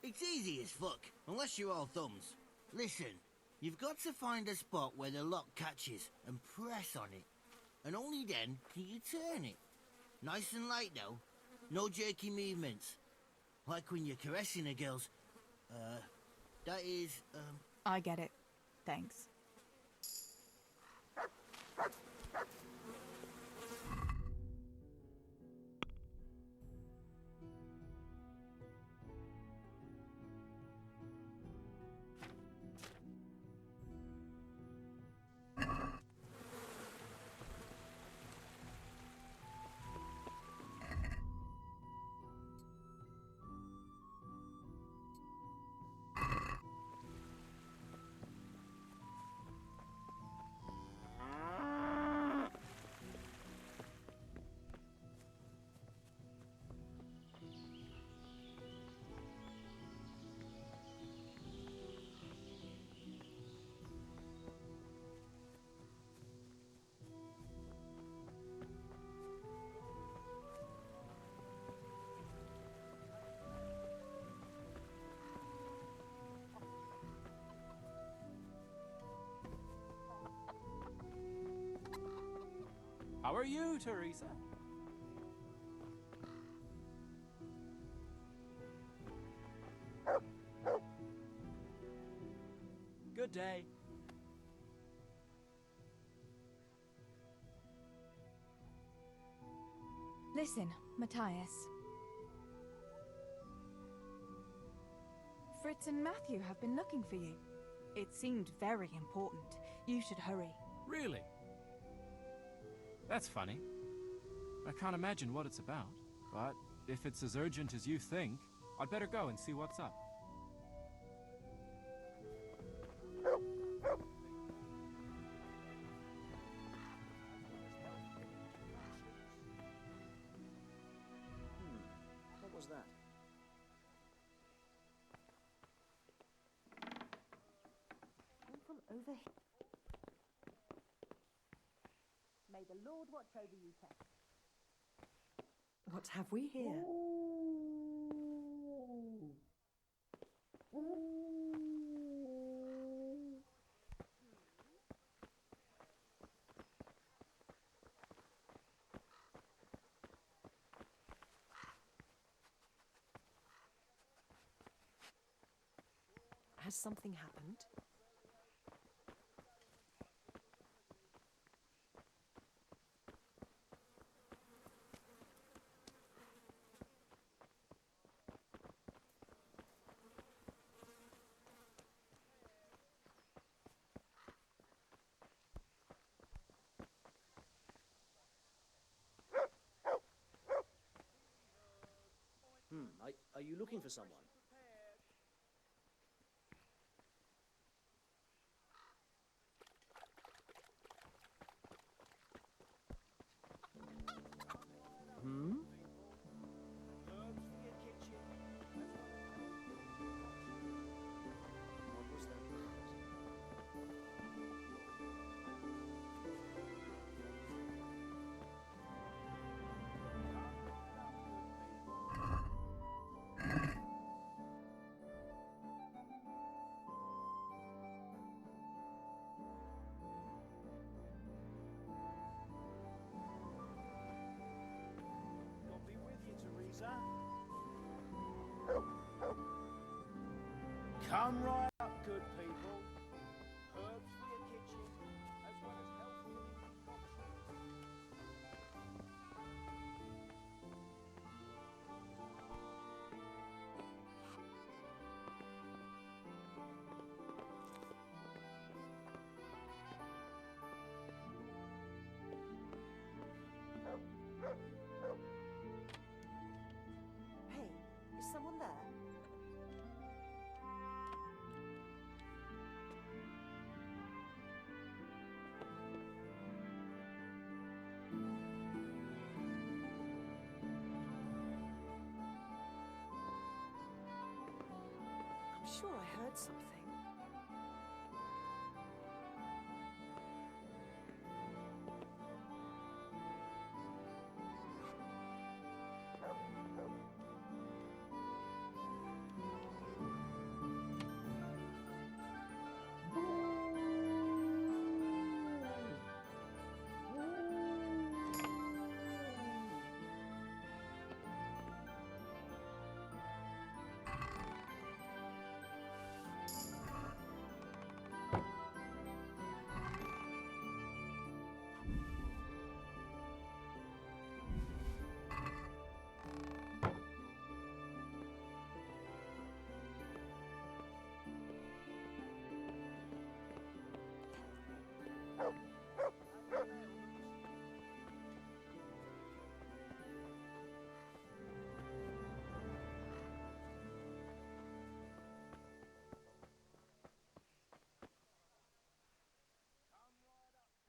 It's easy as fuck, unless you're all thumbs. Listen, you've got to find a spot where the lock catches and press on it. And only then can you turn it. Nice and light though. No jerky movements. Like when you're caressing a girl's... that is, I get it. Thanks. How are you, Teresa? Good day. Listen, Matthias. Fritz and Matthew have been looking for you. It seemed very important. You should hurry. Really? That's funny. I can't imagine what it's about, but if it's as urgent as you think, I'd better go and see what's up. What was that? Came from over here. May the Lord watch over you, Tess. What have we here? Has something happened? Are you looking for someone? Hmm? Herbs for your kitchen. What was that? Come right up, good people. Herbs for your kitchen, as well as healthy options. Hey, is someone there? I'm sure I heard something.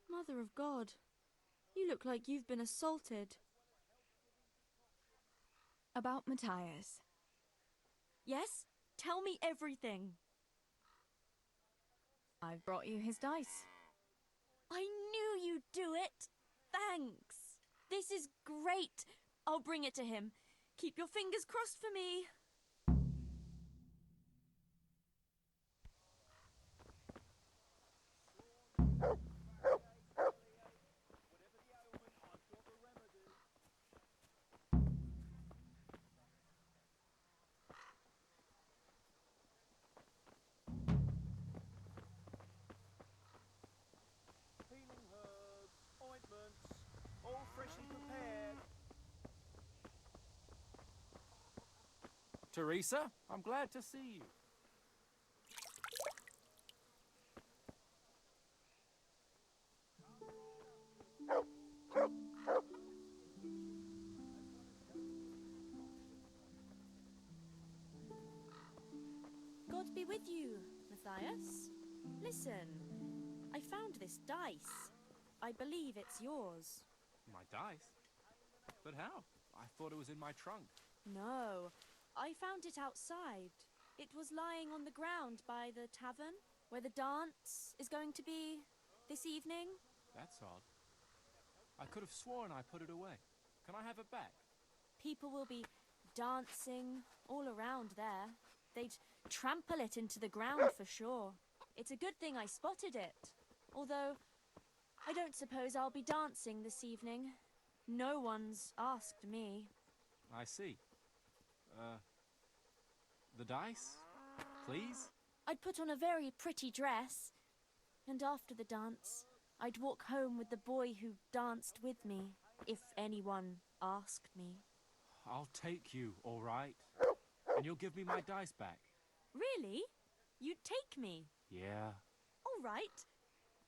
Mother of God, you look like you've been assaulted. About Matthias. Yes? Tell me everything. I've brought you his dice. I knew you'd do it. Thanks. This is great. I'll bring it to him. Keep your fingers crossed for me. Healing herbs, ointments, all freshly prepared. Teresa, I'm glad to see you. God be with you, Matthias. Listen, I found this dice. I believe it's yours. My dice? But how? I thought it was in my trunk. No, I found it outside. It was lying on the ground by the tavern, where the dance is going to be this evening. That's odd. I could have sworn I put it away. Can I have it back? People will be dancing all around there. They'd trample it into the ground for sure. It's a good thing I spotted it. Although, I don't suppose I'll be dancing this evening. No one's asked me. I see. The dice? Please? I'd put on a very pretty dress. And after the dance, I'd walk home with the boy who danced with me, if anyone asked me. I'll take you, all right? And you'll give me my dice back. Really? You'd take me? Yeah. All right.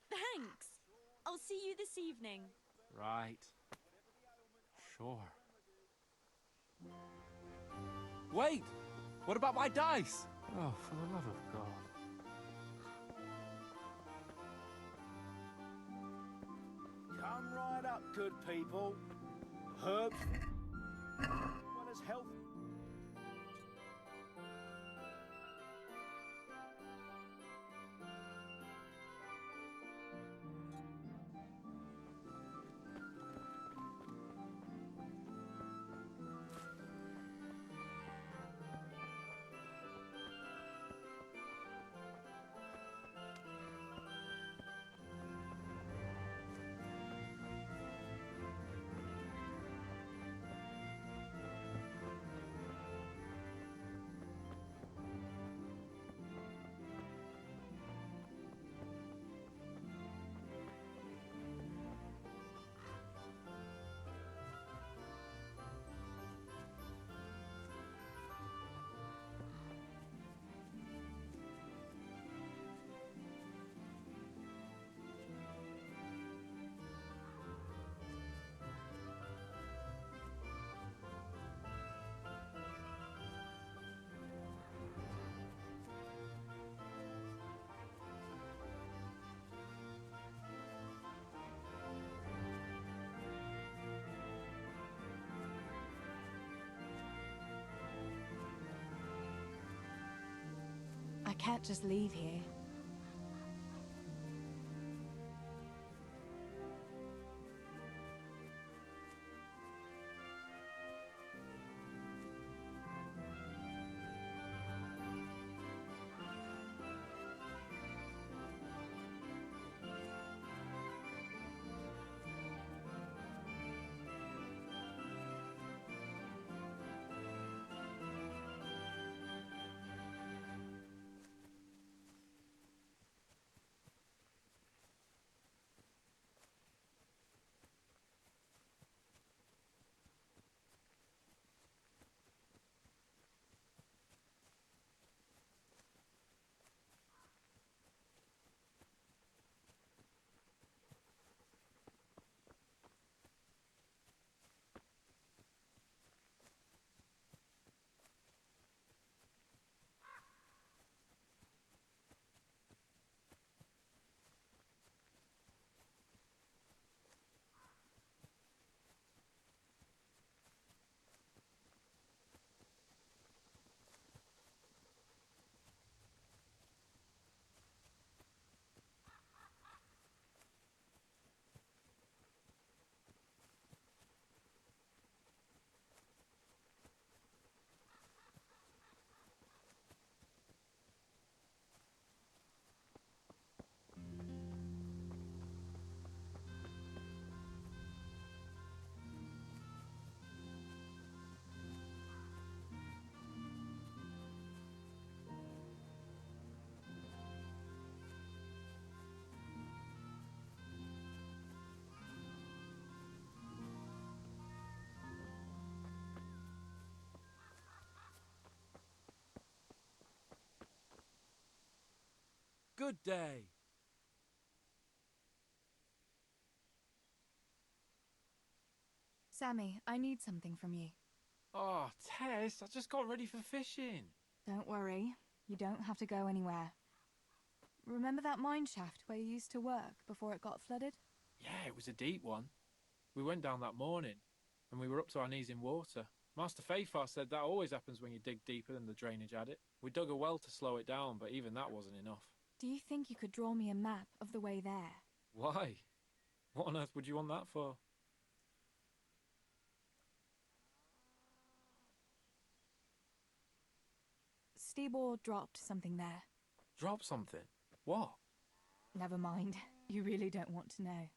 Thanks. I'll see you this evening. Right. Sure. Wait! What about my dice? Oh, for the love of God. Come right up, good people. Herbs, as well as health. can't just leave here. Good day. Sammy, I need something from you. Oh, Tess, I just got ready for fishing. Don't worry, you don't have to go anywhere. Remember that mine shaft where you used to work before it got flooded? Yeah, it was a deep one. We went down that morning, and we were up to our knees in water. Master Fayfar said that always happens when you dig deeper than the drainage had it. We dug a well to slow it down, but even that wasn't enough. Do you think you could draw me a map of the way there? Why? What on earth would you want that for? Stibor dropped something there. Drop something? What? Never mind. You really don't want to know.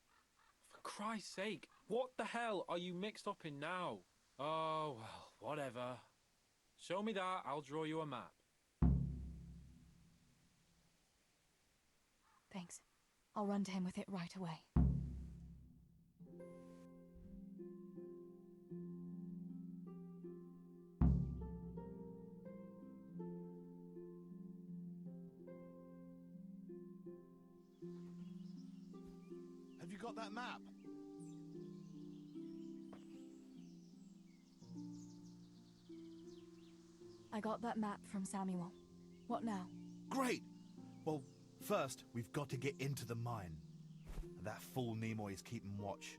For Christ's sake, what the hell are you mixed up in now? Oh, well, whatever. Show me that, I'll draw you a map. Thanks. I'll run to him with it right away. Have you got that map? I got that map from Samuel. What now? Great! Well, first, we've got to get into the mine. That fool Nimoy is keeping watch.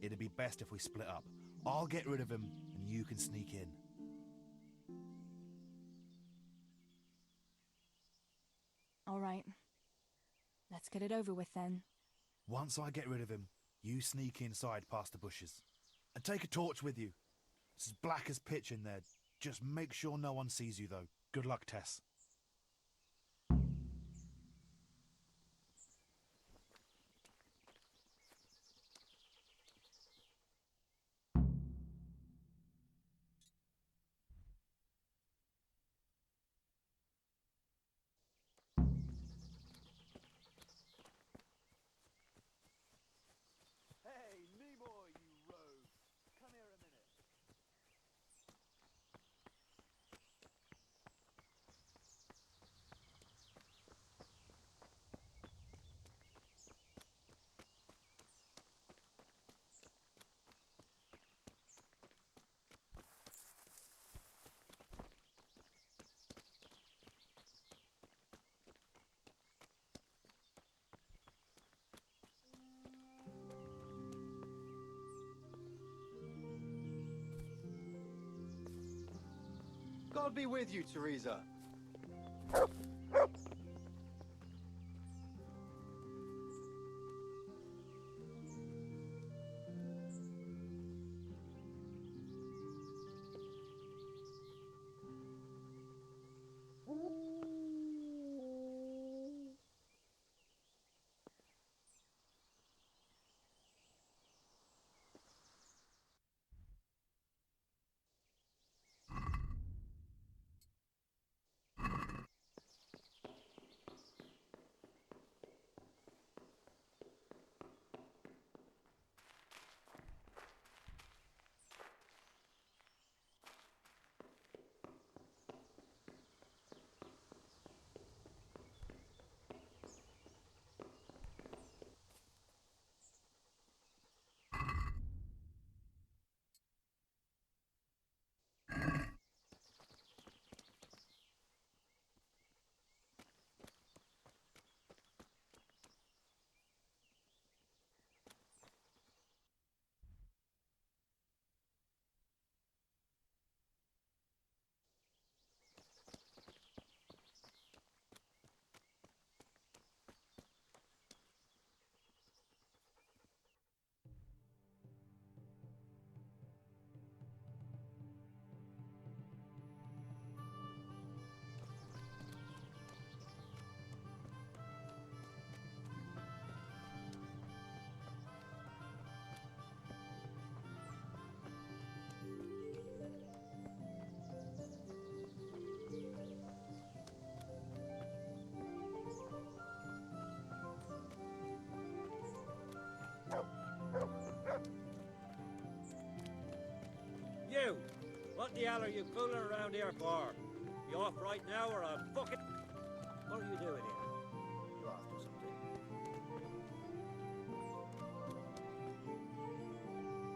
It'd be best if we split up. I'll get rid of him, and you can sneak in. All right. Let's get it over with then. Once I get rid of him, you sneak inside past the bushes. And take a torch with you. It's as black as pitch in there. Just make sure no one sees you, though. Good luck, Tess. Hey, Nimoy, you rogue! Come here a minute. God be with you, Teresa. you! What the hell are you fooling around here for? You off right now or I'll fucking... What are you doing here? You after something?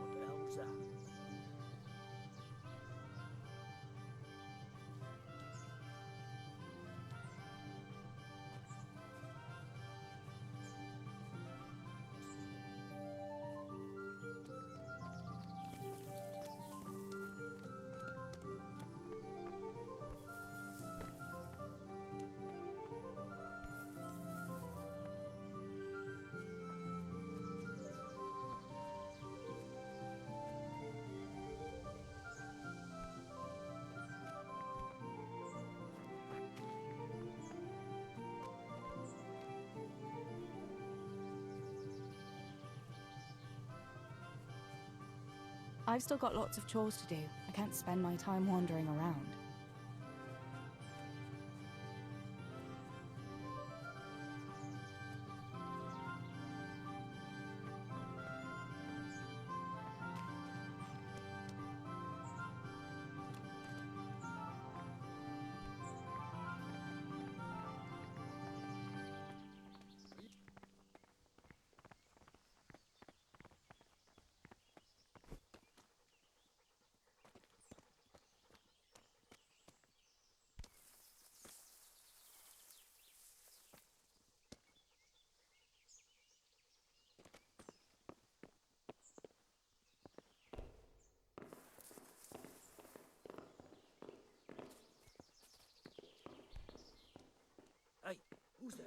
What the hell was that? I've still got lots of chores to do. I can't spend my time wandering around. Hey, who's there?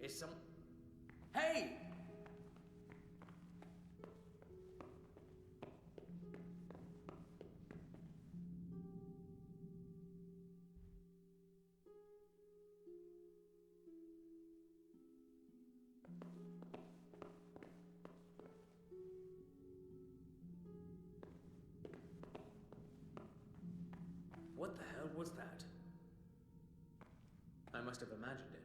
Is some... Hey! What the hell was that? I must have imagined it.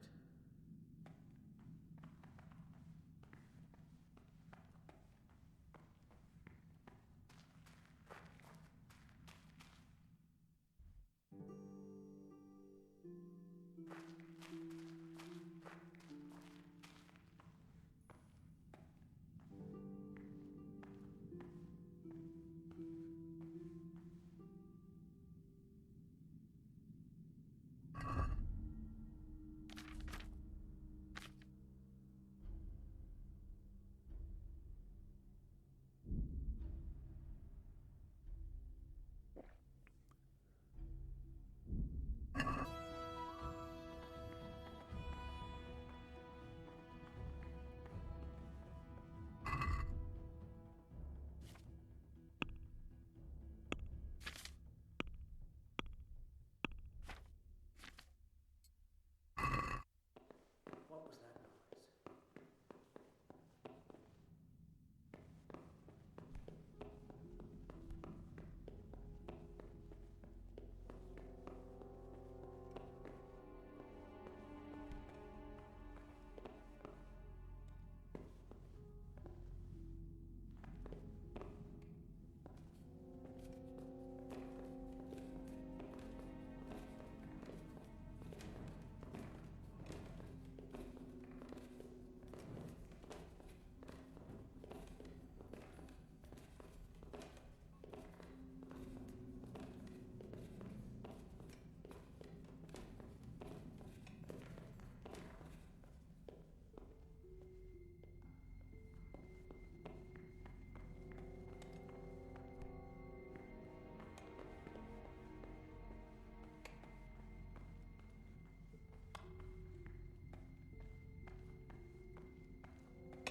What was that noise?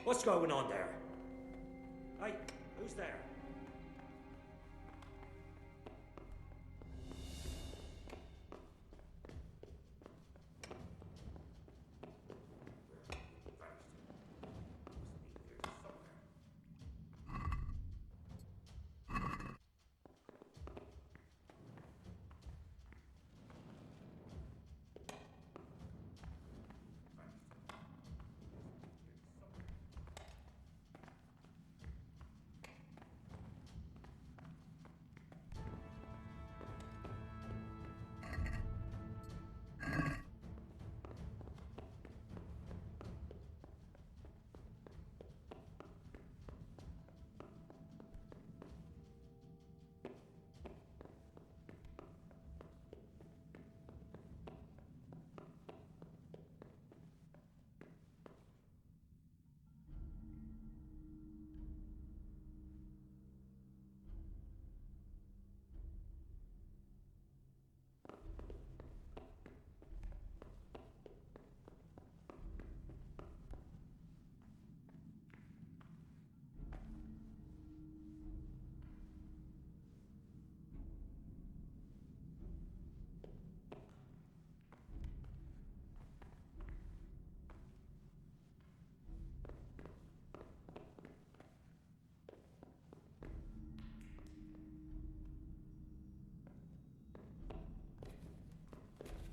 What's going on there? Hey, who's there?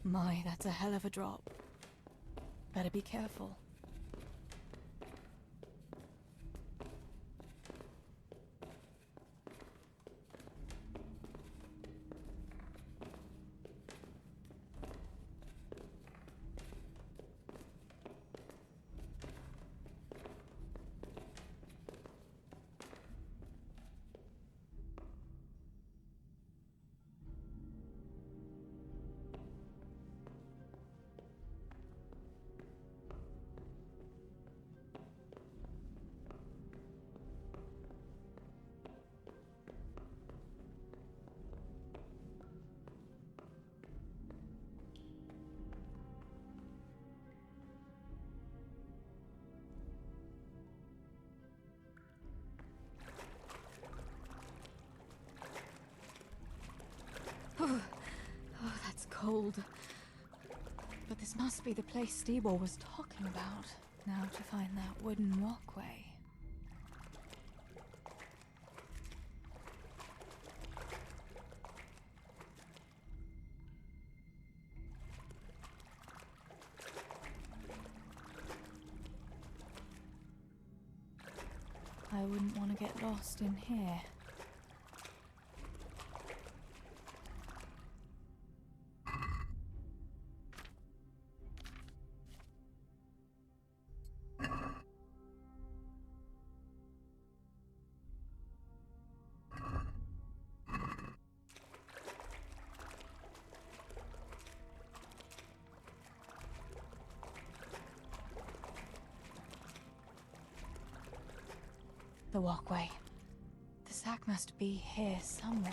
My, that's a hell of a drop. Better be careful. cold. But this must be the place Stebor was talking about. Now to find that wooden walkway. I wouldn't want to get lost in here. The walkway. The sack must be here somewhere.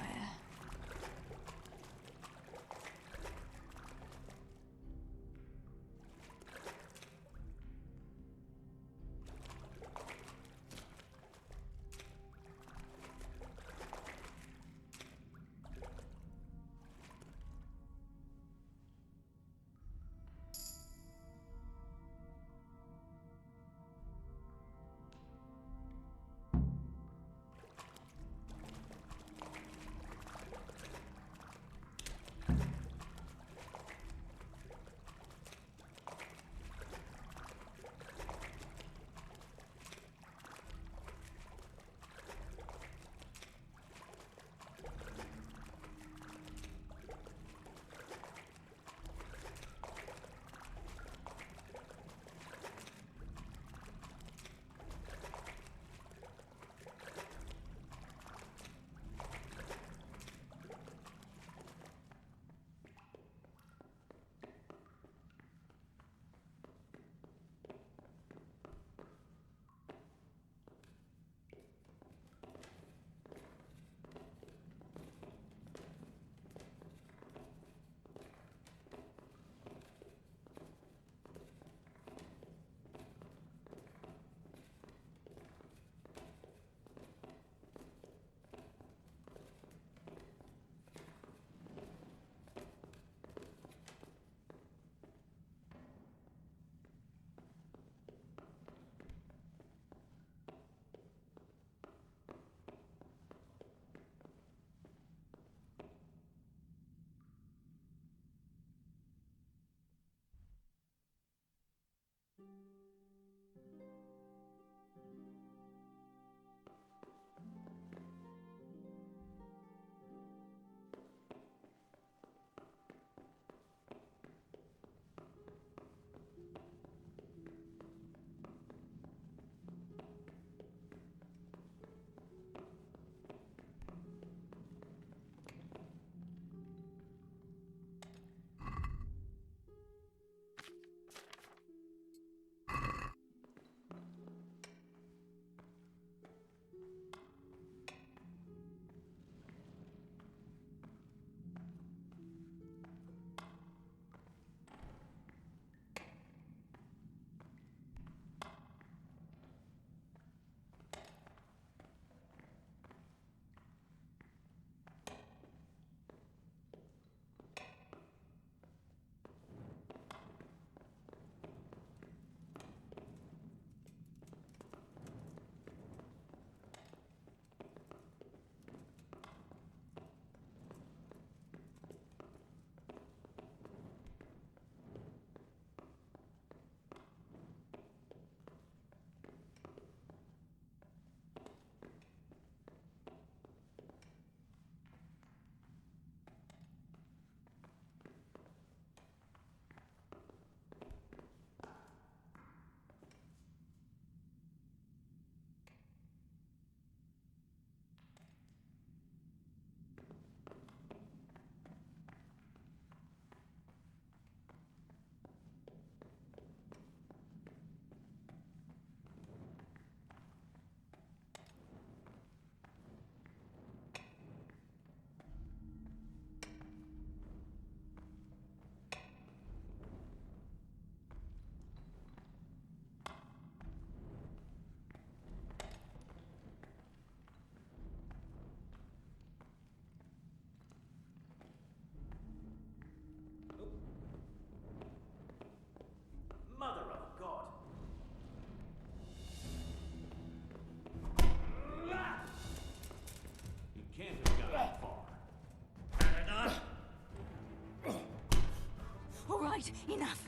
right, enough.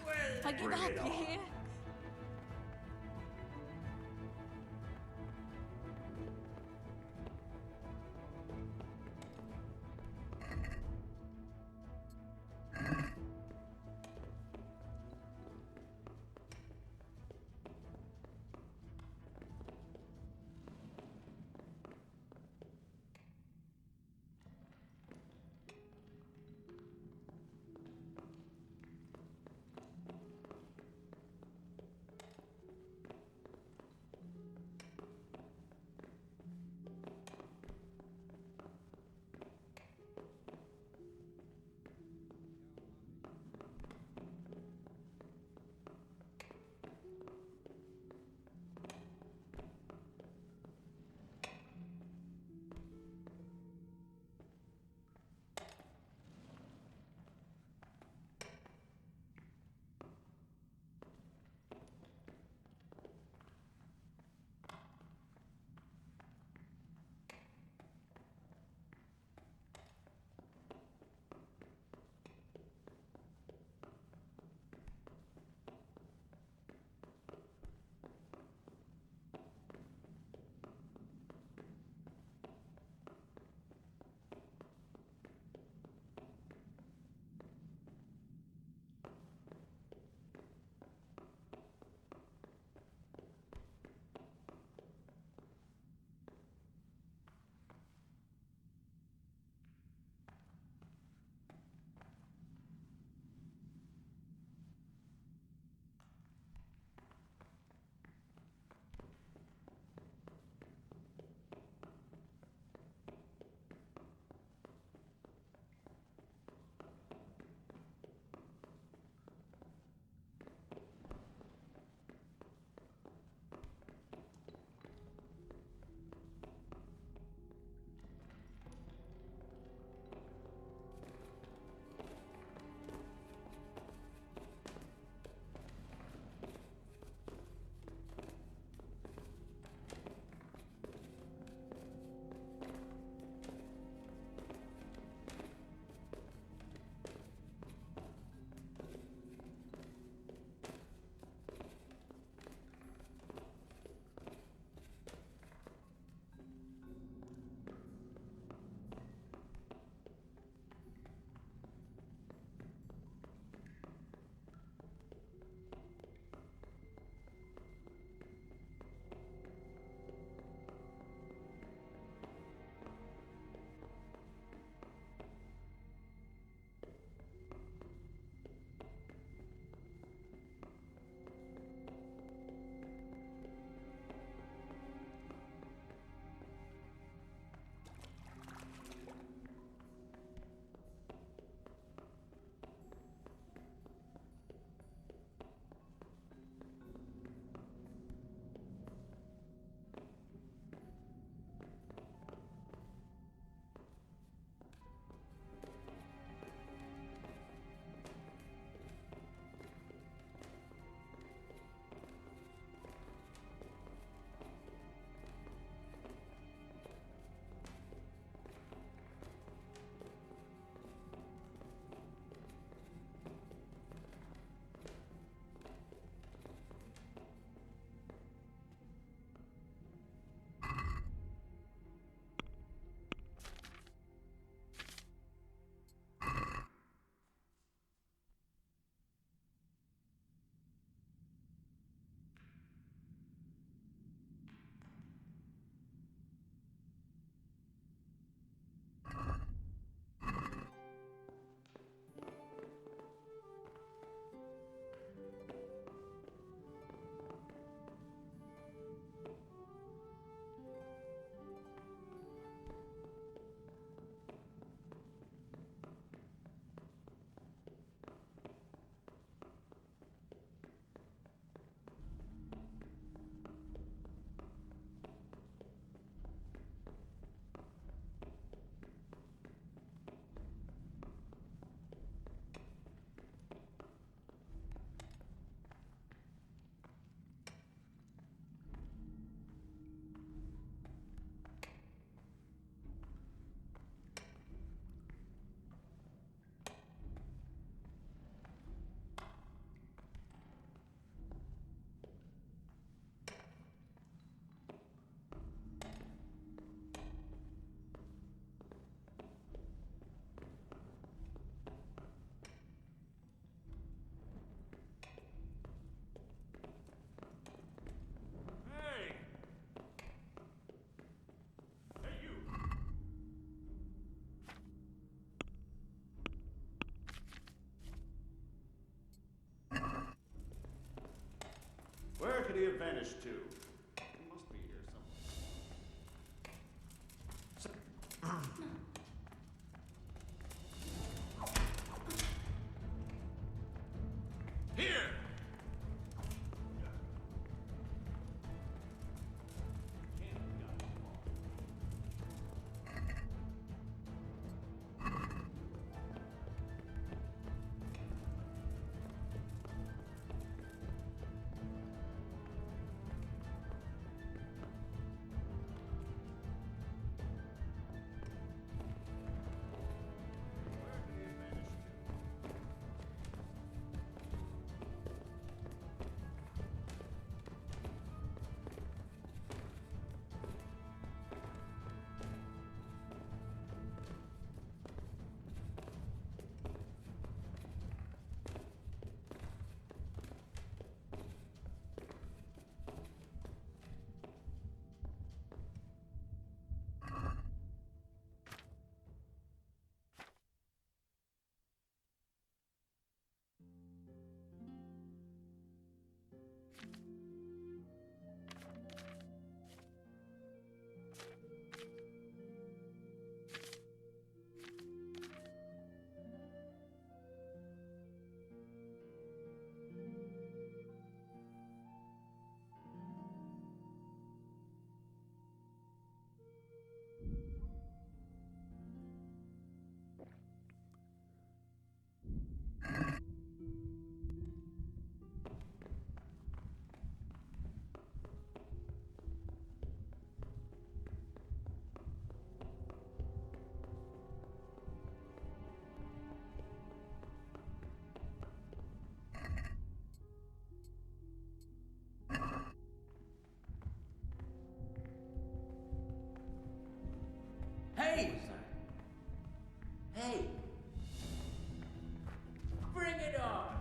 I give bring up, it you on. hear? could he have vanished to? He must be here somewhere. Here! Hey! Hey! Bring it on!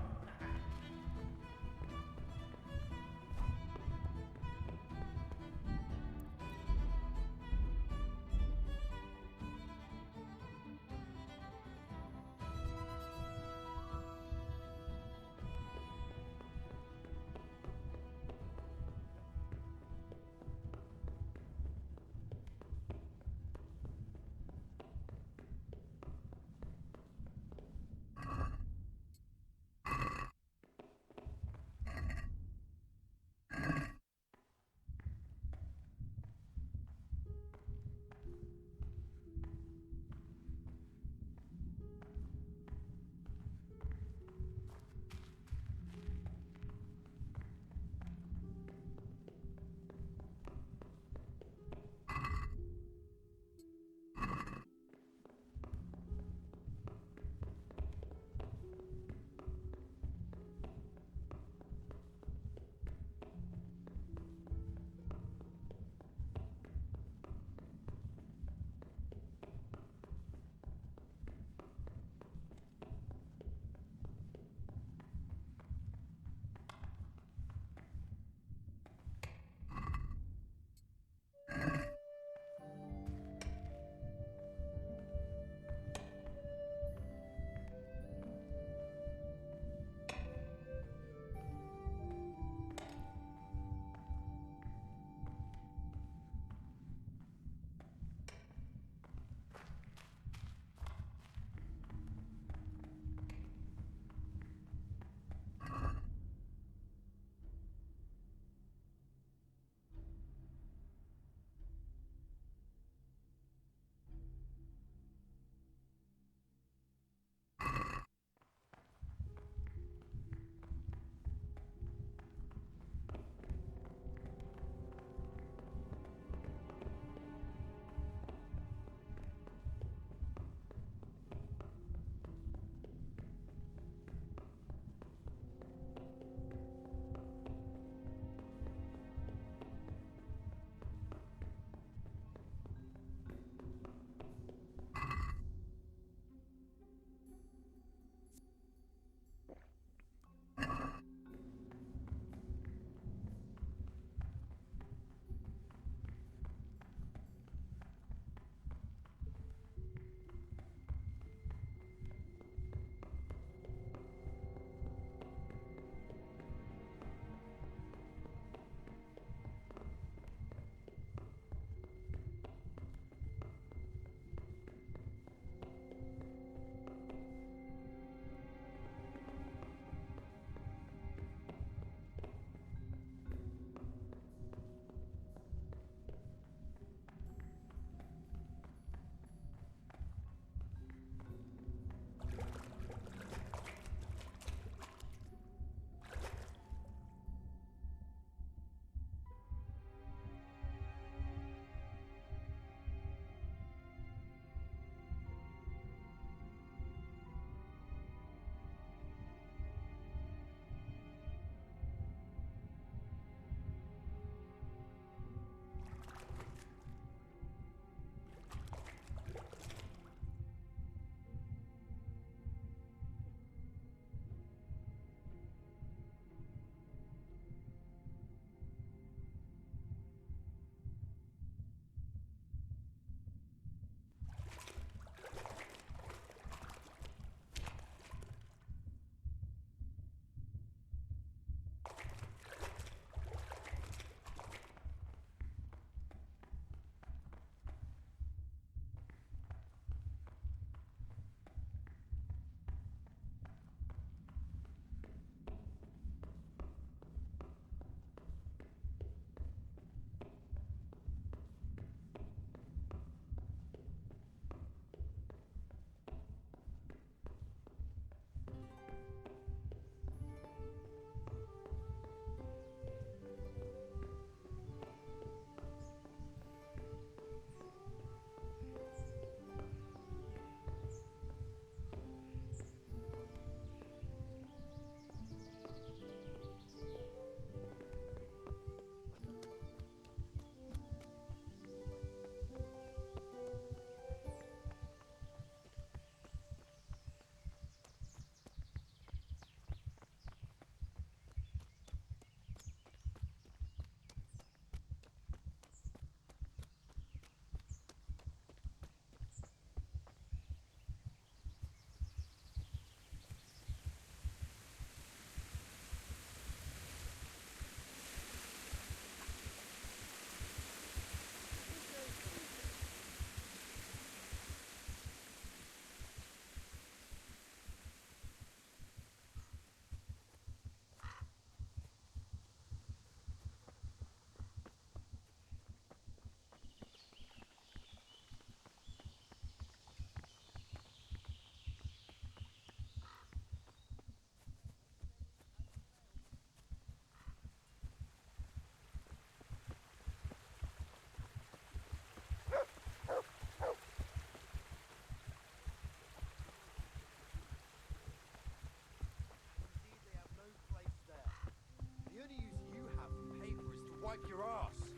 wipe your ass.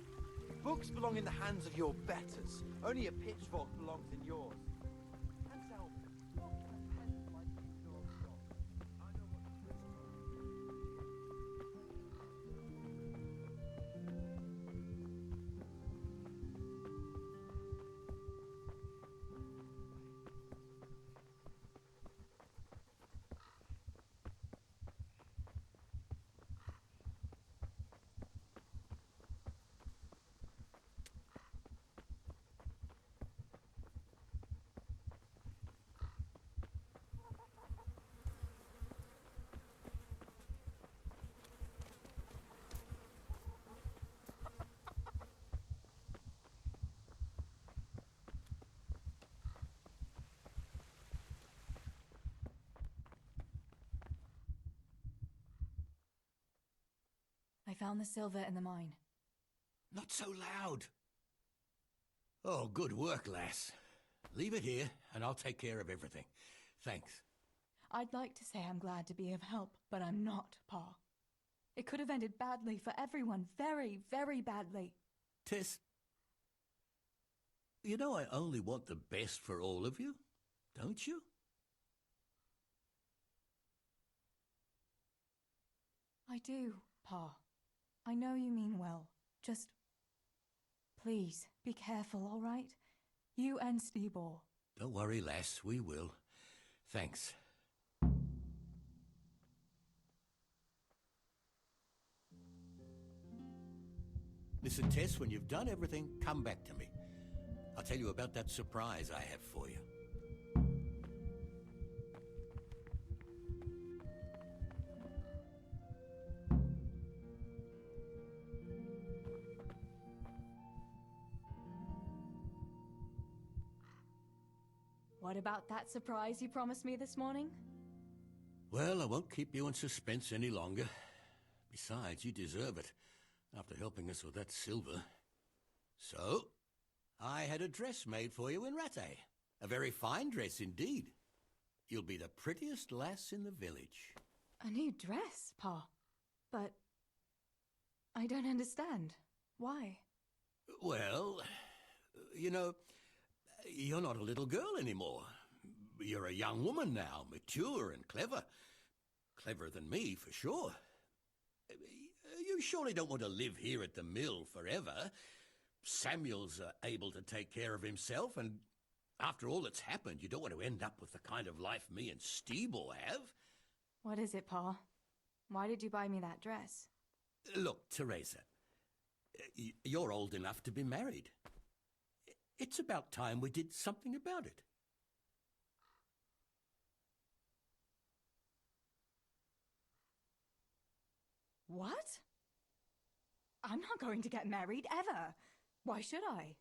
Books belong in the hands of your betters. Only a pitchfork belongs in yours. Hansel, what can a peasant like you know of God? I know what the priest I found the silver in the mine. Not so loud. Oh, good work, lass. Leave it here, and I'll take care of everything. Thanks. I'd like to say I'm glad to be of help, but I'm not, Pa. It could have ended badly for everyone. Very, very badly. Tess, you know I only want the best for all of you, don't you? I do, Pa. I know you mean well. Just... please, be careful, all right? You and Stebor. Don't worry, lass, we will. Thanks. Listen, Tess, when you've done everything, come back to me. I'll tell you about that surprise I have for you. What about that surprise you promised me this morning? Well, I won't keep you in suspense any longer. Besides, you deserve it, after helping us with that silver. So, I had a dress made for you in Rattay. A very fine dress indeed. You'll be the prettiest lass in the village. A new dress, Pa. But... I don't understand. Why? Well, you know, you're not a little girl anymore. You're a young woman now, mature and clever. Cleverer than me, for sure. You surely don't want to live here at the mill forever. Samuel's able to take care of himself, and after all that's happened, you don't want to end up with the kind of life me and Stebor have. What is it, Pa? Why did you buy me that dress? Look, Teresa, you're old enough to be married. It's about time we did something about it. What? I'm not going to get married, ever. Why should I?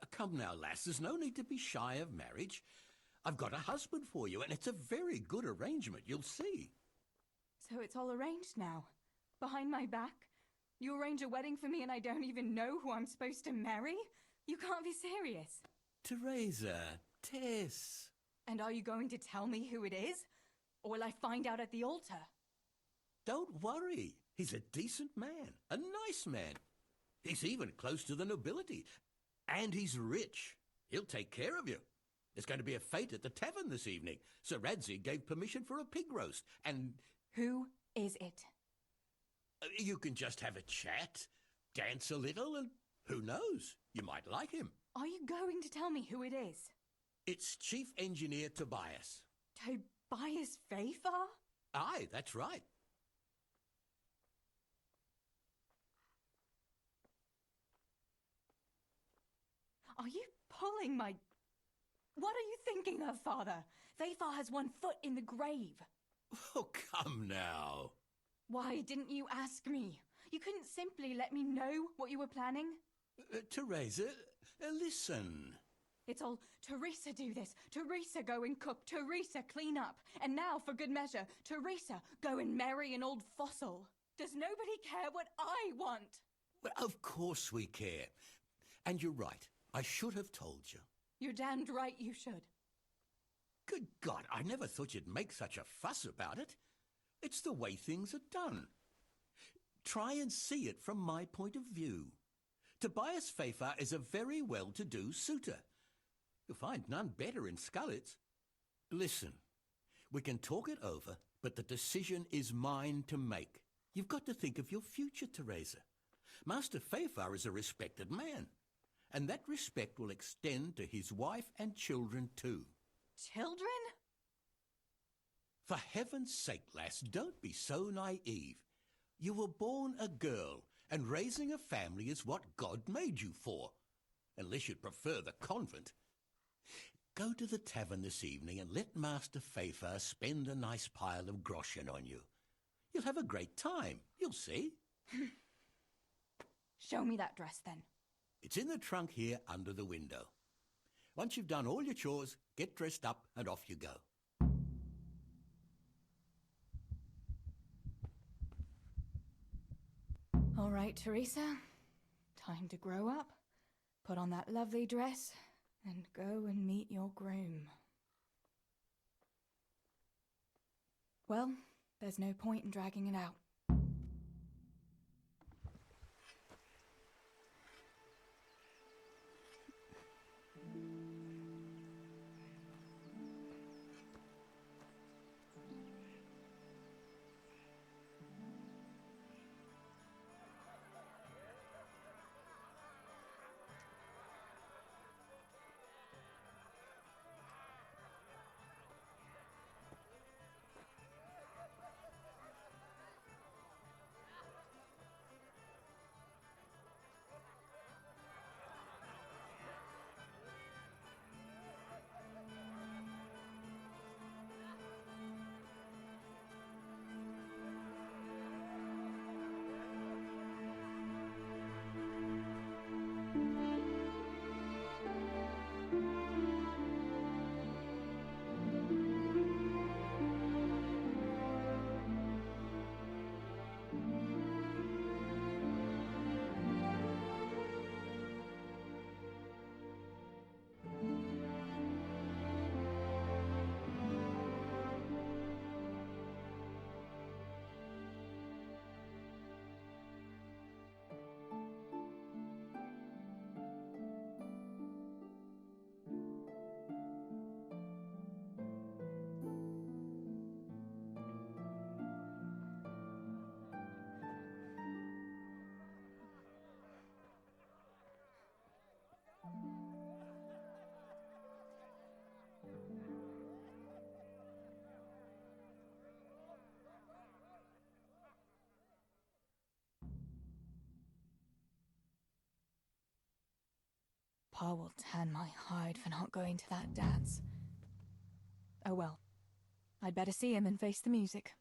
Come now, lass, there's no need to be shy of marriage. I've got a husband for you, and it's a very good arrangement, you'll see. So it's all arranged now? Behind my back? You arrange a wedding for me and I don't even know who I'm supposed to marry? You can't be serious. Teresa, Tess. And are you going to tell me who it is? Or will I find out at the altar? Don't worry. He's a decent man, a nice man. He's even close to the nobility. And he's rich. He'll take care of you. There's going to be a fete at the tavern this evening. Sir Radzi gave permission for a pig roast, and... Who is it? You can just have a chat, dance a little, and who knows? You might like him. Are you going to tell me who it is? It's Chief Engineer Tobias. Tobias Fayfar? Aye, that's right. Are you pulling my... What are you thinking of, Father? Fayfar has one foot in the grave. Oh, come now. Why didn't you ask me? You couldn't simply let me know what you were planning? Teresa, listen. It's all, Teresa do this, Teresa go and cook, Teresa clean up, and now, for good measure, Teresa go and marry an old fossil. Does nobody care what I want? Well, of course we care. And you're right. I should have told you. You're damned right you should. Good God, I never thought you'd make such a fuss about it. It's the way things are done. Try and see it from my point of view. Tobias Pfeiffer is a very well-to-do suitor. You'll find none better in Scullets. Listen, we can talk it over, but the decision is mine to make. You've got to think of your future, Teresa. Master Pfeiffer is a respected man, and that respect will extend to his wife and children too. Children? For heaven's sake, lass, don't be so naive. You were born a girl, and raising a family is what God made you for. Unless you'd prefer the convent. Go to the tavern this evening and let Master Pfeiffer spend a nice pile of groschen on you. You'll have a great time, you'll see. Show me that dress, then. It's in the trunk here under the window. Once you've done all your chores, get dressed up and off you go. All right, Teresa. Time to grow up, put on that lovely dress, and go and meet your groom. Well, there's no point in dragging it out. Pa will tan my hide for not going to that dance. Oh well, I'd better see him and face the music.